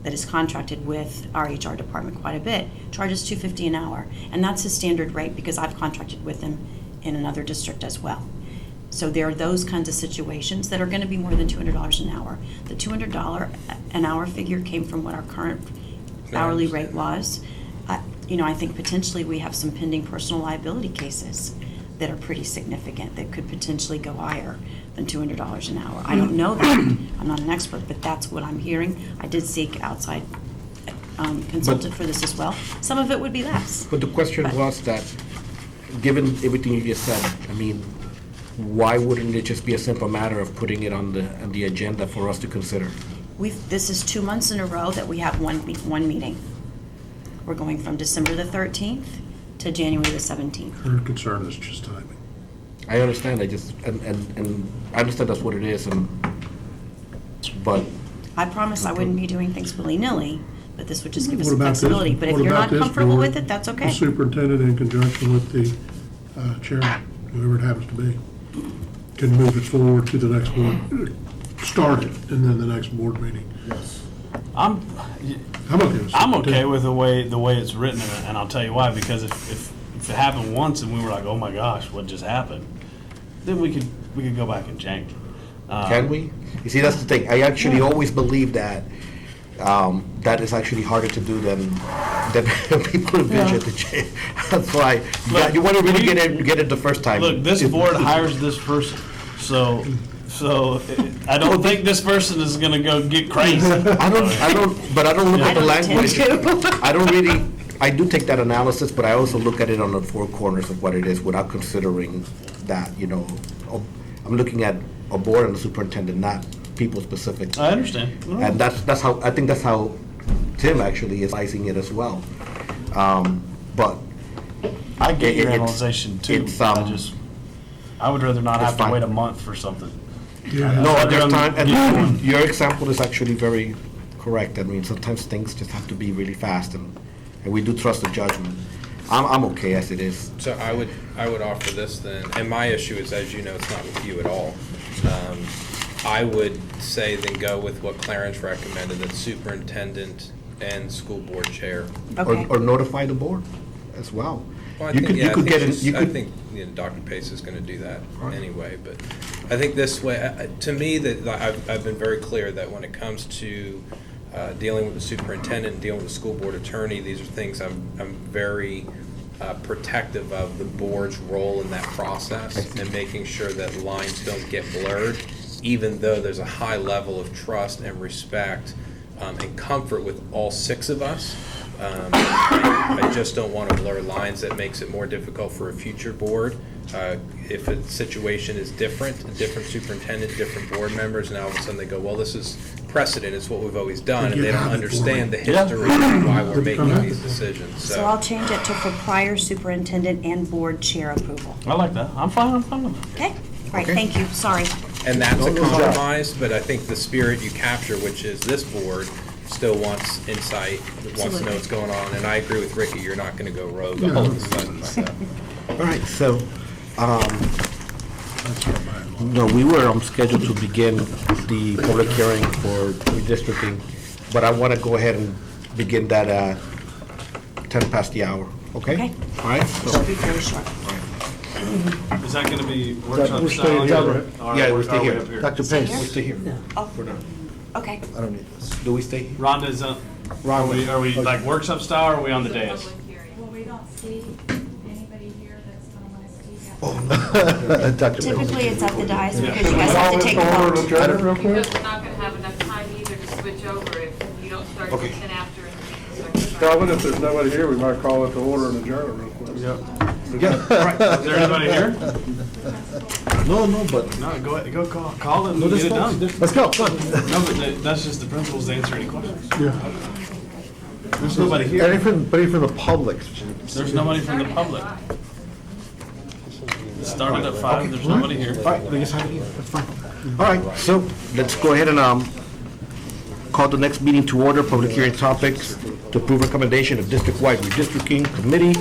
that is contracted with our HR department quite a bit charges $250 an hour, and that's his standard rate because I've contracted with him in another district as well. So there are those kinds of situations that are going to be more than $200 an hour. The $200 an hour figure came from what our current hourly rate was. I think potentially we have some pending personal liability cases that are pretty significant, that could potentially go higher than $200 an hour. I don't know that, I'm not an expert, but that's what I'm hearing. I did seek outside consultant for this as well. Some of it would be less. But the question was that, given everything you just said, I mean, why wouldn't it just be a simple matter of putting it on the agenda for us to consider? This is 2 months in a row that we have one meeting. We're going from December the 13th to January the 17th. Her concern is just timing. I understand, and I understand that's what it is, but I promise I wouldn't be doing things willy-nilly, but this would just give us What some about this- flexibility. But if what you're about not this comfortable board, with it, that's The okay. superintendent, in conjunction with the chairman, whoever it happens to be, can move it forward to the next board, start it, and then the next board meeting. Yes. I'm okay with I'm okay superintendent. with the way it's written, and I'll tell you why. Because if it happened once and we were like, oh my gosh, what just happened, then we could go back and change. can we? You see, that's the thing, I actually always believe that that is actually harder to do than people envision. That's why, you want to really get it the first time. Look, this board hires this person, so I don't think this person is gonna go get crazy. I don't, but I don't look at the I don't language. intend to. I don't really, I do take that analysis, but I also look at it on the four corners of what it is without considering that, I'm looking at a board and a superintendent, not people specific. I understand. And that's how, I think that's how Tim actually is sizing it as well. But I get your It's- analyzation too. it's, I would rather not it's have to fine. wait a month for something. Yeah, no, I'd there's rather time, get and going. your example is actually very correct. I mean, sometimes things just have to be really fast, and we do trust the judgment. I'm okay as it is. So I would offer this then, and my issue is, as you know, it's not with you at all. I would say then go with what Clarence recommended, that superintendent and school board chair. Okay. Or notify the board as well. Well, I You think, could, yeah, you I could think get it, she's- you I could, think, Dr. Pace is gonna do that anyway, but I think this way, to me, that I've been very clear that when it comes to dealing with the superintendent, and dealing with the school board attorney, these are things I'm very protective of the board's role in that process and making sure that lines don't get blurred, even though there's a high level of trust and respect and comfort with all 6 of us. I just don't want to blur lines. That makes it more difficult for a future board. If a situation is different, a different superintendent, different board members, and all of a sudden they go, well, this is precedent, it's what we've always done, and they don't understand the history of why we're making these decisions. So I'll change it to for prior superintendent and board chair approval. I like that. I'm fine with that. Okay? All right, thank you, sorry. And that's a compromise, but I think the spirit you capture, which is this board, still wants insight, wants to know what's going on, and I agree with Ricky, you're not gonna go rogue all of a sudden, so. All right, so, no, we were scheduled to begin the public hearing for redistricting, but I want to go ahead and begin that at 10 past the hour, okay? Okay. All right? It'll be very short. Is that gonna be We're staying here. Yeah, we'll stay here. Dr. Pace, Here? Stay here. Oh, okay. I don't need this. Do we stay here? Rhonda's, are we like workshop style, or are we on the dais? Well, we don't see anybody here that's gonna wanna speak. Dr. Pace. Typically, it's at the dais because you guys have to take a vote. Because we're not gonna have enough time either to switch over if you don't start till 10 after. Calvin, if there's nobody here, we might call it to order and adjourn real quick. Yeah, all right. Is there anybody here? No, but. No, go call it and get it done. Let's go, come on. No, but that's just the principals to answer any questions. Yeah. There's nobody here. Anybody from the public? There's nobody from the public. It started at 5, there's nobody here. All right, we just have it here, that's fine. All right, so let's go ahead and call the next meeting to order, public hearing topics, to approve recommendation of district-wide redistricting committee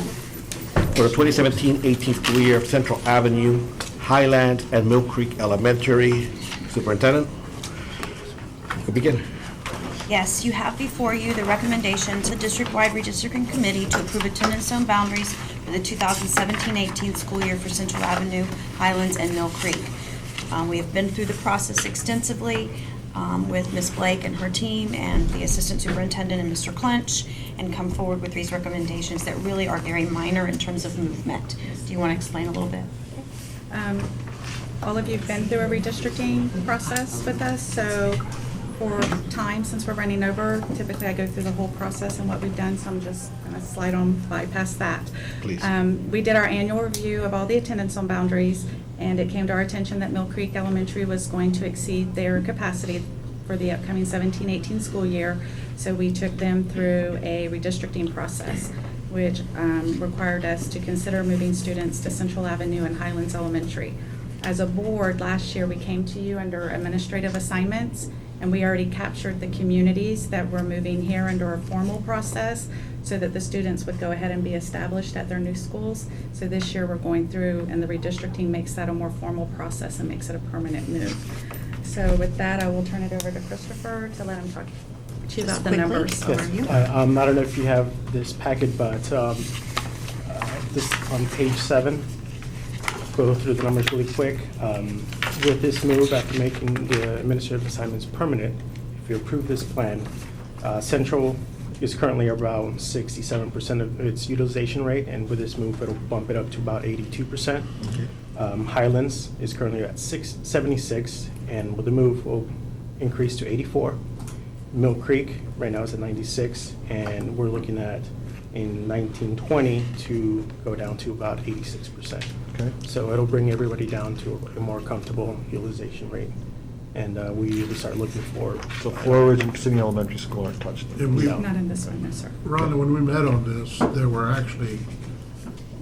for the 2017-18 school year of Central Avenue, Highland, and Mill Creek Elementary. Superintendent, you can begin. Yes, you have before you the recommendation to the district-wide redistricting committee to approve attendance zone boundaries for the 2017-18 school year for Central Avenue, Highlands, and Mill Creek. We have been through the process extensively with Ms. Blake and her team and the assistant superintendent and Mr. Clench, and come forward with these recommendations that really are very minor in terms of movement. Do you want to explain a little bit? All of you have been through a redistricting process with us, so for time, since we're running over, typically I go through the whole process and what we've done, so I'm just going to bypass that. Please. We did our annual review of all the attendance on boundaries, and it came to our attention that Mill Creek Elementary was going to exceed their capacity for the upcoming 17-18 school year, so we took them through a redistricting process, which required us to consider moving students to Central Avenue and Highlands Elementary. As a board, last year we came to you under administrative assignments, and we already captured the communities that were moving here under a formal process so that the students would go ahead and be established at their new schools. So this year we're going through, and the redistricting makes that a more formal process and makes it a permanent move. So with that, I will turn it over to Christopher to let him talk to you about the numbers. I don't know if you have this packet, but this on page 7, go through the numbers really quick. With this move, after making the administrative assignments permanent, if you approve this plan, Central is currently around 67% of its utilization rate, and with this move, it'll bump it up to about 82%. Highlands is currently at 76, and with the move, will increase to 84. Mill Creek right now is at 96, and we're looking at in 1920 to go down to about 86%. Okay. So it'll bring everybody down to a more comfortable utilization rate, and we usually start looking for. So Florida and City Elementary School aren't touched. And we, Not in this one, no, sir. Rhonda, when we met on this, there were actually,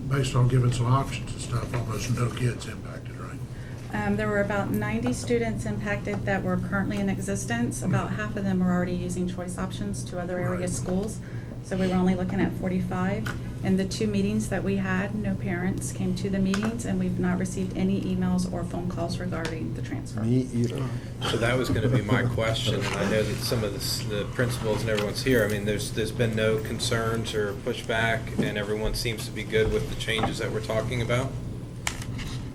based on giving some options and stuff, almost no kids impacted, right? There were about 90 students impacted that were currently in existence. About half of them were already using choice options to other area schools. So we were only looking at 45. In the 2 meetings that we had, no parents came to the meetings, and we've not received any emails or phone calls regarding the transfer. Me either. So that was gonna be my question, and I know that some of the principals and everyone's here. I mean, there's been no concerns or pushback, and everyone seems to be good with the changes that we're talking about?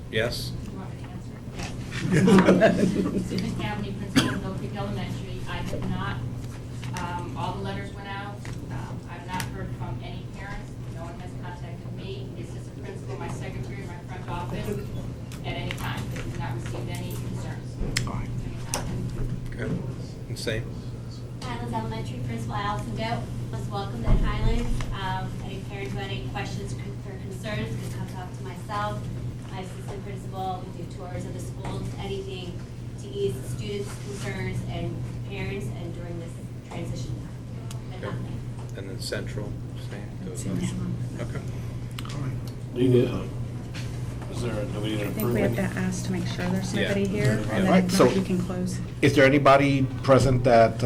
Yes? Susan County, principal of Mill Creek Elementary. I have not, all the letters went out. I've not heard from any parents. No one has contacted contacted me, his assistant principal, my secretary, my front office, at any time. They did not receive any concerns. All right. Okay. And same. Highlands Elementary Principal Allison Doe was welcomed at Highlands. Any parents who had any questions or concerns could come talk to myself, my assistant principal. We do tours of the schools, anything to ease the students' concerns and parents and during this transition time. But Okay. nothing. And then central, same. Those others. Okay. Do you, is there, do we need to I think approve we have it? to ask to make sure there's Yeah. nobody here, and Right, then so- if not, you can close. Is there anybody present that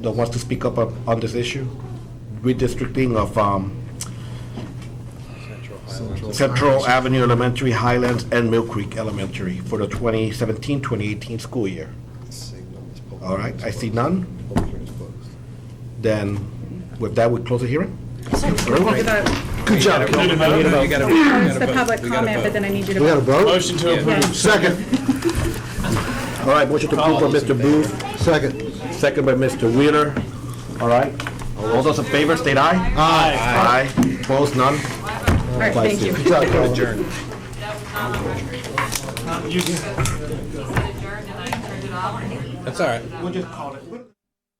wants to speak up on this issue? Redistricting of Central Highlands. Central Avenue Elementary, Highlands, and Mill Creek Elementary for the 2017-2018 school year. All right, I see none. Then, with that, we close the hearing? Very well. Good job. You gotta It's the vote. public We gotta comment, vote. but then I need you to We got a vote. vote? Motion to approve. Yes. Second. All right, motion to approve by Mr. Booth, Second. second by Mr. Wheeler. All right, all those in favor, state aye. Aye. Aye. Opposed, none? All right, thank you. Good job, Colin. Adjourned. That was not on record. He said adjourned and I turned it off. That's all right. We'll just call it.